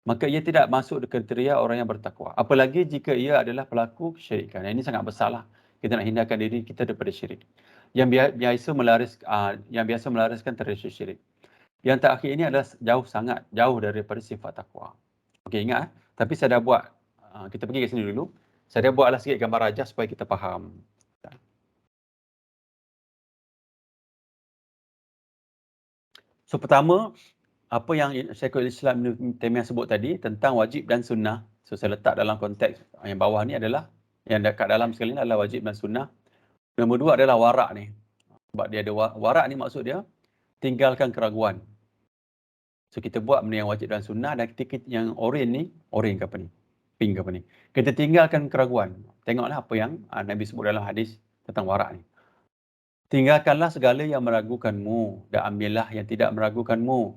Maka ia tidak masuk kriteria orang yang bertakwa. Apalagi jika ia adalah pelaku kesyirikan. Ini sangat besarlah. Kita nak hindarkan diri kita daripada syirik. Yang biasa melariskan tradisi syirik. Yang terakhir ini adalah sangat jauh daripada sifat takwa. Okey, ingat tapi saya dah buat, kita pergi ke sini dulu. Saya dah buatlah sikit gambar rajah supaya kita faham. So pertama, apa yang Syekhul Islam Ibn Taimiyah sebut tadi tentang wajib dan sunnah. So saya letak dalam konteks yang bawah ni adalah, yang dekat dalam sekali ni adalah wajib dan sunnah. Nombor dua adalah warak ni. Sebab dia ada warak ni, maksud dia tinggalkan keraguan. So kita buat benda yang wajib dan sunnah, dan yang oren ni, oren ke apa ni? Pink ke apa ni? Kita tinggalkan keraguan. Tengoklah apa yang Nabi sebut dalam hadis tentang warak ni. Tinggalkanlah segala yang meragukanmu dan ambillah yang tidak meragukanmu.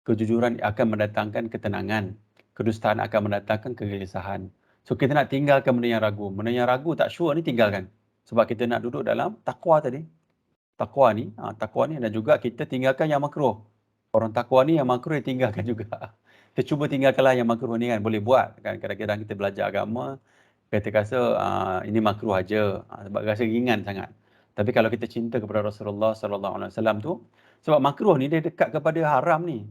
Kejujuran akan mendatangkan ketenangan. Kedustaan akan mendatangkan kegelisahan. So kita nak tinggalkan benda yang ragu. Benda yang ragu tak sure ni tinggalkan. Sebab kita nak duduk dalam takwa tadi. Takwa ni dan juga kita tinggalkan yang makruh. Orang takwa ni yang makruh dia tinggalkan juga. Kita cuba tinggalkanlah yang makruh ni kan. Boleh buat kan. Kadang-kadang kita belajar agama, kita rasa ini makruh aja, sebab rasa ringan sangat. Tapi kalau kita cinta kepada Rasulullah sallallahu alaihi wasallam tu, sebab makruh ni dia dekat kepada haram ni.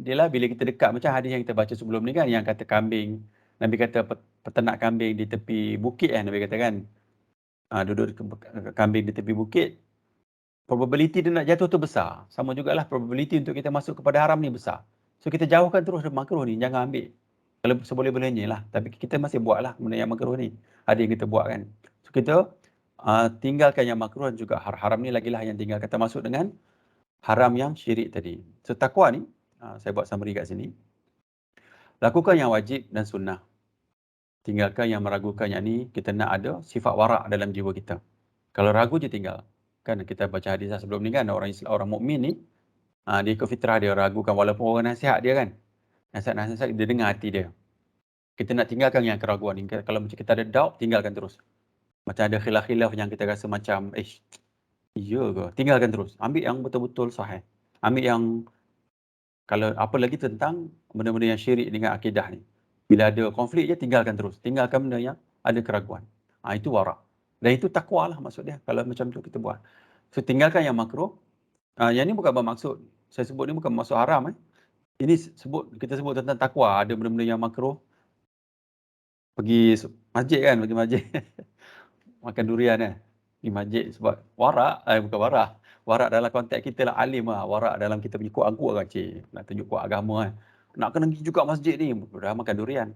Dia lah bila kita dekat, macam hadis yang kita baca sebelum ni kan, yang kata kambing, Nabi kata peternak kambing di tepi bukit kan, Nabi kata kan, duduk kambing di tepi bukit, probability dia nak jatuh tu besar. Sama jugalah probability untuk kita masuk kepada haram ni besar. So kita jauhkan terus makruh ni, jangan ambil. Kalau seboleh-bolehnya lah. Tapi kita masih buat lah benda yang makruh ni. Ada yang kita buat kan. So kita tinggalkan yang makruh dan juga haram ni lagilah yang tinggalkan. Termasuk dengan haram yang syirik tadi. So takwa ni, saya buat summary kat sini. Lakukan yang wajib dan sunnah. Tinggalkan yang meragukan. Yang ni kita nak ada sifat warak dalam jiwa kita. Kalau ragu je tinggal. Kan kita baca hadis sebelum ni kan, orang mukmin ni, dia ikut fitrah dia, ragukan walaupun orang nasihat dia kan. Nasihat dia dengar hati dia. Kita nak tinggalkan yang keraguan ni. Kalau macam kita ada doubt, tinggalkan terus. Macam ada khilaf-khilaf yang kita rasa macam, iya ke? Tinggalkan terus. Ambil yang betul-betul sahih. Ambil yang, kalau apa lagi tentang benda-benda yang syirik dengan akidah ni. Bila ada konflik je, tinggalkan terus. Tinggalkan benda yang ada keraguan. Itu warak. Dan itu takwa lah maksud dia. Kalau macam tu kita buat. So tinggalkan yang makruh. Yang ni bukan bermaksud, saya sebut ni bukan bermaksud haram. Ini kita sebut tentang takwa. Ada benda-benda yang makruh. Pergi masjid kan, pergi masjid. Makan durian pergi masjid sebab warak, bukan warak. Warak dalam konteks kita lah, alim lah. Warak dalam kita punya kuat-kuat kan, nak tunjuk kuat agama nak kena pergi juga masjid ni, dah makan durian.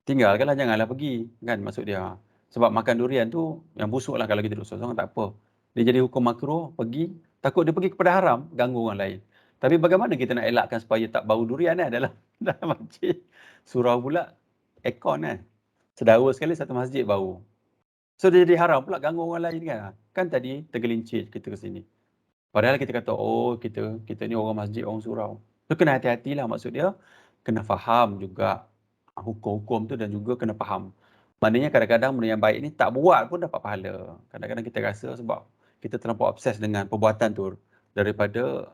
Tinggalkanlah, janganlah pergi kan, maksud dia. Sebab makan durian tu yang busuk lah, kalau kita duduk seorang tak apa. Dia jadi hukum makruh, pergi. Takut dia pergi kepada haram, ganggu orang lain. Tapi bagaimana kita nak elakkan supaya tak bau durian dalam masjid. Surau pula aircon Sedara sekali satu masjid baru. So dia jadi haram pula ganggu orang lain kan. Kan tadi tergelincir kita ke sini. Padahal kita kata, oh kita ni orang masjid, orang surau. So kena hati-hatilah, maksud dia kena faham juga hukum-hukum tu dan juga kena faham. Maknanya kadang-kadang benda yang baik ni tak buat pun dapat pahala. Kadang-kadang kita rasa sebab kita terlampau obses dengan perbuatan tu daripada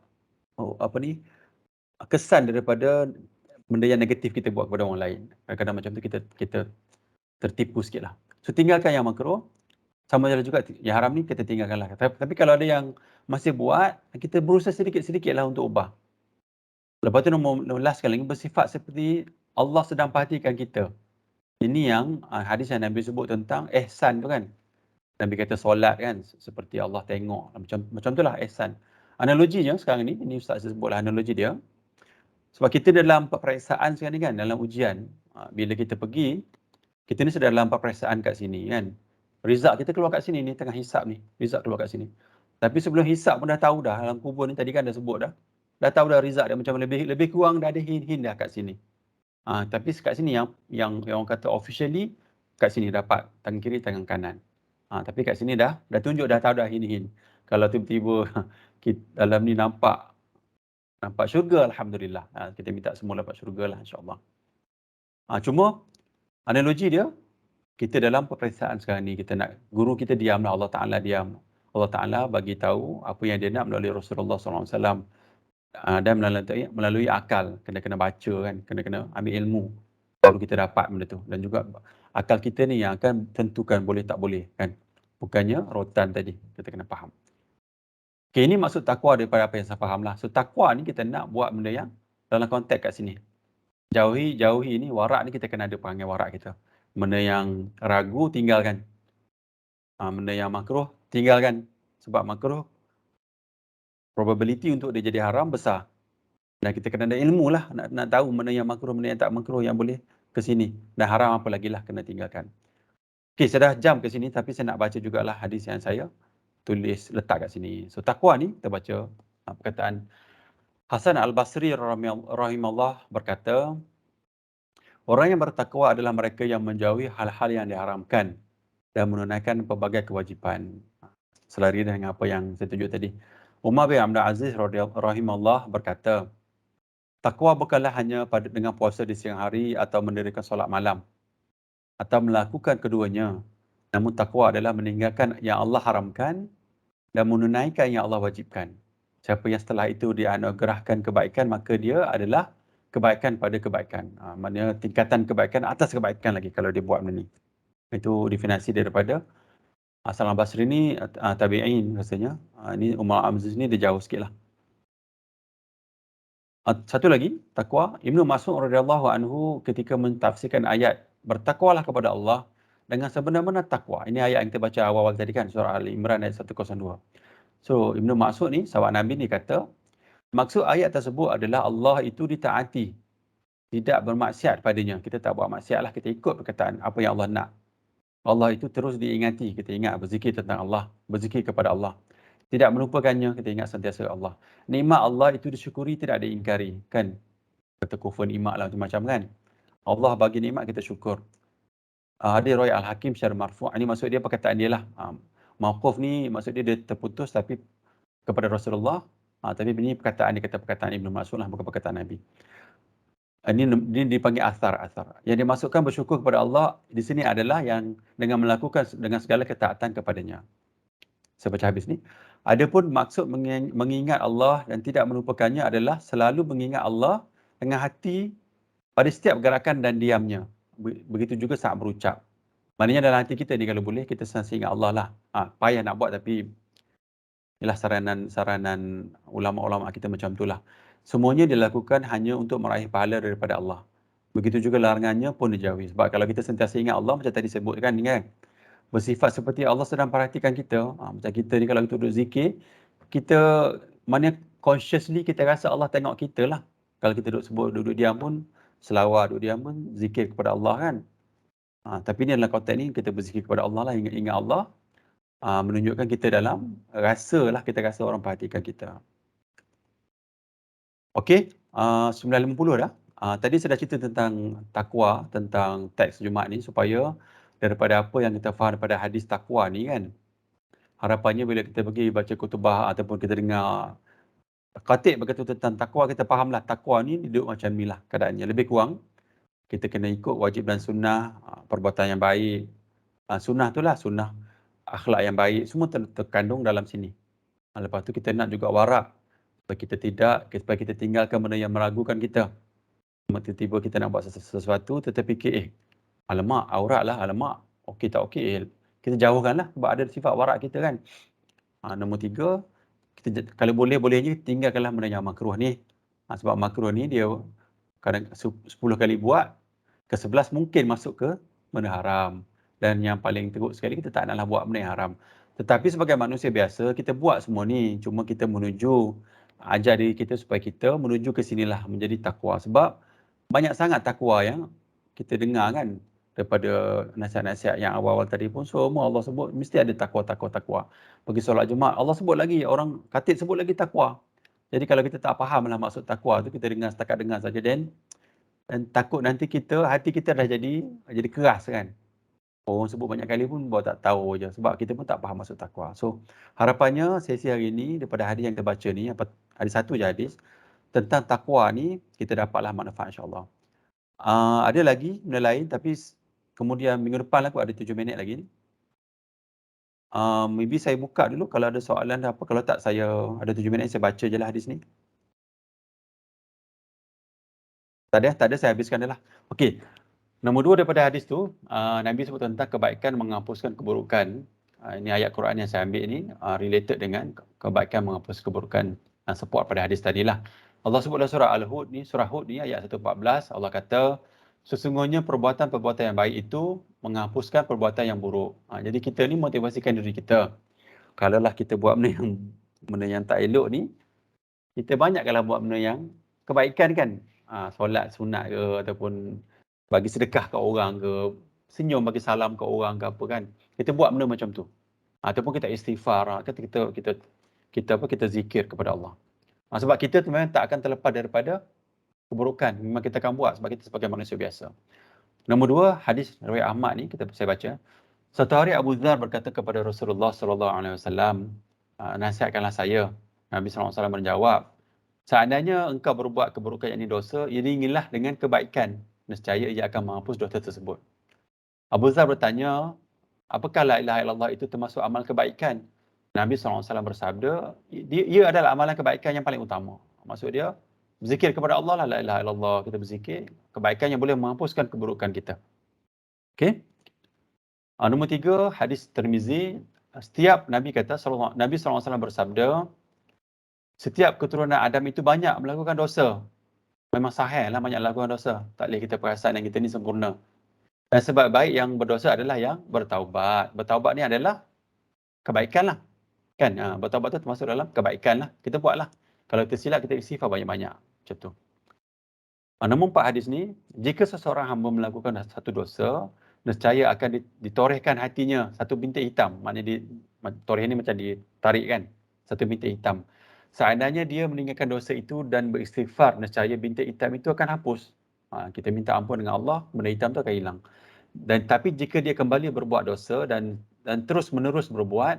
kesan daripada benda yang negatif kita buat kepada orang lain. Kadang-kadang macam tu kita tertipu sikitlah. So tinggalkan yang makruh. Sama juga yang haram ni kita tinggalkanlah. Tapi kalau ada yang masih buat, kita berusaha sedikit-sedikitlah untuk ubah. Lepas tu nombor last sekali lagi, bersifat seperti Allah sedang perhatikan kita. Ini yang hadis yang Nabi sebut tentang ihsan tu kan. Nabi kata solat kan, seperti Allah tengok. Macam itulah ihsan. Analoginya sekarang ni, ini Ustaz sebutlah analogi dia. Sebab kita dalam peperiksaan sekarang ni kan, dalam ujian, bila kita pergi, kita ni sedang dalam peperiksaan kat sini kan. Result kita keluar kat sini ni, tengah hisap ni. Result keluar kat sini. Tapi sebelum hisap pun dah tahu dah, dalam kubur ni tadi kan dah sebut dah. Dah tahu dah result dia macam lebih kurang dah ada hint dah kat sini. Tapi kat sini yang orang kata officially, kat sini dapat tangan kiri, tangan kanan. Tapi kat sini dah tunjuk, dah tahu dah hint. Kalau tiba-tiba dalam ni nampak syurga, Alhamdulillah. Kita minta semua dapat syurga lah, insyaAllah. Cuma analogi dia, kita dalam peperiksaan sekarang ni, kita nak, guru kita diamlah, Allah Ta'ala diam. Allah Ta'ala bagi tahu apa yang dia nak melalui Rasulullah SAW. Dan melalui akal, kena baca kan, kena ambil ilmu, baru kita dapat benda tu. Dan juga akal kita ni yang akan tentukan boleh tak boleh kan. Bukannya rotan tadi, kita kena faham. Okay, ini maksud takwa daripada apa yang saya faham lah. So takwa ni kita nak buat benda yang dalam konteks kat sini. Jauhi ni, warak ni kita kena ada perangai warak kita. Benda yang ragu, tinggalkan. Benda yang makruh, tinggalkan. Sebab makruh, probability untuk dia jadi haram besar. Dan kita kena ada ilmu lah, nak tahu mana yang makruh, mana yang tak makruh, yang boleh ke sini. Dan haram apa lagi lah, kena tinggalkan. Okay, saya dah jam ke sini, tapi saya nak baca jugalah hadis yang saya tulis, letak kat sini. So takwa ni, kita baca perkataan Hasan Al-Basri rahimahullah berkata, orang yang bertakwa adalah mereka yang menjauhi hal-hal yang diharamkan dan menunaikan pelbagai kewajipan. Selari dengan apa yang saya tunjuk tadi. Umar bin Abdul Aziz rahimahullah berkata, takwa bukanlah hanya dengan puasa di siang hari atau mendirikan solat malam atau melakukan keduanya. Namun takwa adalah meninggalkan yang Allah haramkan dan menunaikan yang Allah wajibkan. Siapa yang setelah itu dianugerahkan kebaikan, maka dia adalah kebaikan pada kebaikan. Maknanya tingkatan kebaikan atas kebaikan lagi kalau dia buat benda ni. Itu definisi daripada Hasan Al-Basri ni, tabi'in rasanya. Ini Umar Aziz ni dia jauh sikit lah. Satu lagi, takwa. Ibnu Mas'ud radhiyallahu anhu ketika mentafsirkan ayat bertakwalah kepada Allah dengan sebenar-benar takwa. Ini ayat yang kita baca awal-awal tadi kan, surah Al-Imran ayat 102. So Ibnu Mas'ud ni, sahabat Nabi ni kata, maksud ayat tersebut adalah Allah itu ditaati, tidak bermaksiat padanya. Kita tak buat maksiat lah, kita ikut perkataan apa yang Allah nak. Allah itu terus diingati, kita ingat berzikir tentang Allah, berzikir kepada Allah. Tidak melupakannya, kita ingat sentiasa Allah. Nikmat Allah itu disyukuri, tidak diingkari. Kan? Kata kufur nikmat lah macam kan. Allah bagi nikmat, kita syukur. Hadis riwayat Al-Hakim secara marfu'. Ini maksud dia perkataan dia lah. Mauquf ni maksud dia terputus tapi kepada Rasulullah. Tapi ini perkataan dia, kata perkataan Ibnu Mas'ud lah, bukan perkataan Nabi. Ini dipanggil asar. Yang dimasukkan bersyukur kepada Allah di sini adalah yang dengan melakukan dengan segala ketaatan kepadanya. Saya baca habis ni. Adapun maksud mengingat Allah dan tidak melupakannya adalah selalu mengingat Allah dengan hati pada setiap gerakan dan diamnya. Begitu juga saat berucap. Maknanya dalam hati kita ni kalau boleh kita sentiasa ingat Allah lah. Payah nak buat tapi inilah saranan ulama-ulama kita macam itulah. Semuanya dilakukan hanya untuk meraih pahala daripada Allah. Begitu juga larangannya pun dijauhi. Sebab kalau kita sentiasa ingat Allah, macam tadi sebutkan ni kan, bersifat seperti Allah sedang perhatikan kita. Macam kita ni kalau kita duduk zikir, kita mana consciously kita rasa Allah tengok kita lah. Kalau kita duduk diam pun, selawat, duduk diam pun, zikir kepada Allah kan. Tapi ni dalam konteks ni, kita berzikir kepada Allah lah, ingat Allah. Menunjukkan kita dalam kita rasa orang perhatikan kita. Okey, 9.50 dah. Tadi saya dah cerita tentang takwa, tentang teks Jumaat ni, supaya daripada apa yang kita faham daripada hadis takwa ni kan, harapannya bila kita pergi baca kutubah ataupun kita dengar khatib berkata tentang takwa, kita fahamlah takwa ni duduk macam ni lah keadaannya. Lebih kurang kita kena ikut wajib dan sunnah, perbuatan yang baik. Sunnah tu lah sunnah akhlak yang baik, semua terkandung dalam sini. Lepas tu kita nak juga warak, supaya kita tinggalkan benda yang meragukan kita. Tiba-tiba kita nak buat sesuatu, kita fikir, alamak, aurat lah, alamak, okey tak okey. Kita jauhkan lah, sebab ada sifat warak kita kan. Nombor 3, kalau bolehnya tinggalkanlah benda yang makruh ni. Sebab makruh ni dia kadang 10 kali buat, ke-11 mungkin masuk ke benda haram. Dan yang paling teruk sekali, kita tak naklah buat benda yang haram. Tetapi sebagai manusia biasa, kita buat semua ni. Cuma kita ajar diri kita supaya kita menuju ke sinilah, menjadi takwa. Sebab banyak sangat takwa yang kita dengar kan, daripada nasihat-nasihat yang awal-awal tadi pun, semua Allah sebut mesti ada takwa. Pergi solat Jumaat, Allah sebut lagi, orang khatib sebut lagi takwa. Jadi kalau kita tak fahamlah maksud takwa tu, kita setakat dengar saja, dan takut nanti hati kita dah jadi keras kan. Orang sebut banyak kali pun baru tak tahu je, sebab kita pun tak faham maksud takwa. So harapannya sesi hari ini, daripada hadis yang kita baca ni, ada satu je hadis tentang takwa ni, kita dapatlah manfaat insya-Allah. Ada lagi benda lain, tapi kemudian minggu depan lah, aku ada 7 minit lagi ni. Maybe saya buka dulu kalau ada soalan apa, kalau tak saya ada 7 minit saya baca je lah hadis ni. Tak ada, saya habiskan dah lah. Okey. Nombor 2 daripada hadis tu, Nabi sebut tentang kebaikan menghapuskan keburukan. Ini ayat Quran yang saya ambil ni, related dengan kebaikan menghapus keburukan, support pada hadis tadilah. Allah sebut dalam surah Al-Hud ni, surah Hud ni ayat 114, Allah kata, sesungguhnya perbuatan-perbuatan yang baik itu menghapuskan perbuatan yang buruk. Jadi kita ni motivasikan diri kita. Kalaulah kita buat benda yang tak elok ni, kita banyakkanlah buat benda yang kebaikan kan. Solat sunat ke, ataupun bagi sedekah ke orang ke, senyum bagi salam ke orang ke apa kan. Kita buat benda macam tu. Ataupun kita istighfar, kita zikir kepada Allah. Sebab kita tu memang tak akan terlepas daripada keburukan. Memang kita akan buat sebab kita sebagai manusia biasa. Nombor 2, hadis riwayat Ahmad ni saya baca. Satu hari Abu Dzar berkata kepada Rasulullah sallallahu alaihi wasallam, nasihatkanlah saya. Nabi sallallahu alaihi wasallam menjawab, seandainya engkau berbuat keburukan yang ini dosa, iringilah dengan kebaikan. Nescaya ia akan menghapus dosa tersebut. Abu Dzar bertanya, apakah la ilaha illallah itu termasuk amal kebaikan? Nabi SAW bersabda, ia adalah amalan kebaikan yang paling utama. Maksud dia, berzikir kepada Allah lah, la ilaha illallah, kita berzikir, kebaikan yang boleh menghapuskan keburukan kita. Okey? Nombor 3, hadis Tirmizi, Nabi SAW bersabda, setiap keturunan Adam itu banyak melakukan dosa. Memang sahih lah banyak melakukan dosa. Tak boleh kita perasan yang kita ni sempurna. Dan sebab baik yang berdosa adalah yang bertaubat. Bertaubat ni adalah kebaikan lah. Kan? Bertaubat tu termasuk dalam kebaikan lah. Kita buat lah. Kalau tersilap, kita istighfar banyak-banyak. Macam tu. Nombor 4 hadis ni, jika seseorang hamba melakukan satu dosa, nescaya akan ditorehkan hatinya satu bintik hitam. Maknanya toreh ni macam ditarik kan. Satu bintik hitam. Seandainya dia meninggalkan dosa itu dan beristighfar, nescaya bintik hitam itu akan hapus. Kita minta ampun dengan Allah, benda hitam tu akan hilang. Tapi jika dia kembali berbuat dosa dan terus menerus berbuat,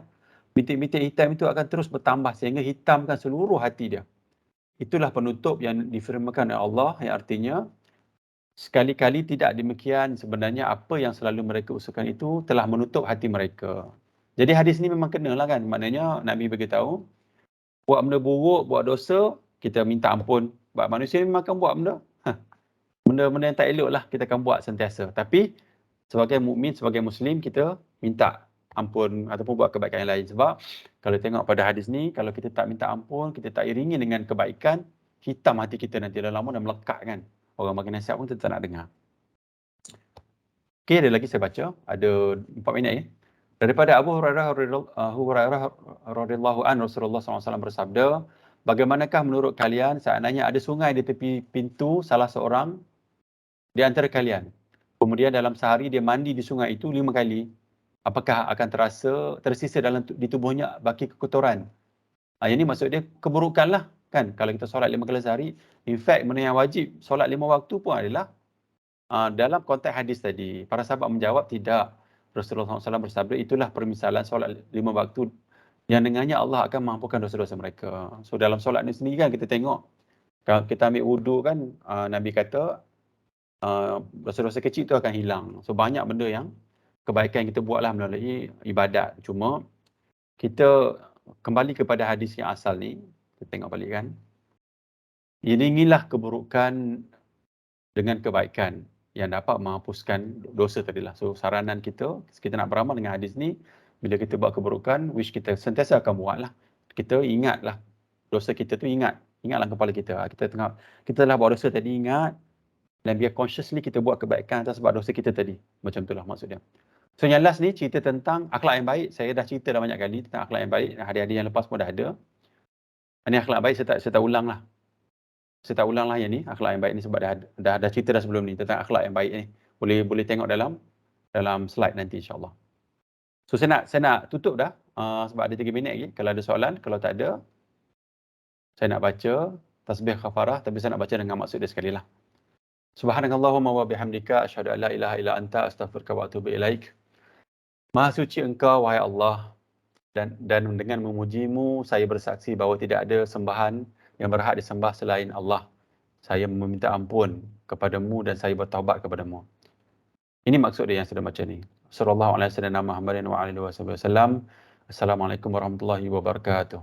bintik-bintik hitam itu akan terus bertambah sehingga hitamkan seluruh hati dia. Itulah penutup yang difirmankan oleh Allah, yang artinya sekali-kali tidak demikian, sebenarnya apa yang selalu mereka usahakan itu telah menutup hati mereka. Jadi hadis ni memang kenalah kan. Maknanya Nabi beritahu, buat benda buruk, buat dosa, kita minta ampun. Sebab manusia memang akan buat benda yang tak elok lah, kita akan buat sentiasa. Tapi sebagai mukmin, sebagai Muslim, kita minta ampun ataupun buat kebaikan yang lain. Sebab kalau tengok pada hadis ni, kalau kita tak minta ampun, kita tak iringi dengan kebaikan, hitam hati kita nanti dah lama dah melekat kan. Orang bagi nasihat pun kita tak nak dengar. Okey, ada lagi saya baca. Ada 4 minit ya. Daripada Abu Hurairah radhiyallahu anhu, Rasulullah SAW bersabda, bagaimanakah menurut kalian seandainya ada sungai di tepi pintu salah seorang di antara kalian? Kemudian dalam sehari dia mandi di sungai itu 5 kali. Apakah akan tersisa di tubuhnya baki kekotoran? Yang ini maksud dia keburukan lah. Kan kalau kita solat 5 kali sehari, in fact benda yang wajib solat 5 waktu pun adalah dalam konteks hadis tadi. Para sahabat menjawab tidak. Rasulullah SAW bersabda, itulah permisalan solat 5 waktu yang dengannya Allah akan mampukan dosa-dosa mereka. So dalam solat ni sendiri kan kita tengok, kalau kita ambil wudu kan, Nabi kata dosa-dosa kecil tu akan hilang. So banyak benda yang kebaikan kita buatlah melalui ibadat. Cuma kita kembali kepada hadis yang asal ni, kita tengok balik kan. Iringilah keburukan dengan kebaikan yang dapat menghapuskan dosa tadilah. So saranan kita nak beramal dengan hadis ni, bila kita buat keburukan, which kita sentiasa akan buatlah. Kita ingatlah dosa kita tu, ingatlah kepala kita. Kita telah buat dosa tadi, ingat, dan biar consciously kita buat kebaikan atas sebab dosa kita tadi. Macam itulah maksudnya. So yang last ni cerita tentang akhlak yang baik. Saya dah cerita dah banyak kali tentang akhlak yang baik. Hadis-hadis yang lepas pun dah ada. Ini akhlak baik saya tak ulang lah. Saya tak ulang lah yang ni, akhlak yang baik ni, sebab dah cerita dah sebelum ni tentang akhlak yang baik ni. Boleh tengok dalam slide nanti insya-Allah. So saya nak tutup dah sebab ada 3 minit lagi. Kalau ada soalan, kalau tak ada, saya nak baca tasbih kafarah, tapi saya nak baca dengan maksud dia sekali lah. Subhanakallahumma wa bihamdika asyhadu an la ilaha illa anta astaghfiruka wa atubu ilaik. Maha suci Engkau wahai Allah, dan dengan memujimu saya bersaksi bahawa tidak ada sembahan yang berhak disembah selain Allah. Saya meminta ampun kepadamu dan saya bertaubat kepadamu. Ini maksud dia yang saya baca ni. Sallallahu alaihi wasallam Muhammadin wa alihi wasallam. Assalamualaikum warahmatullahi wabarakatuh.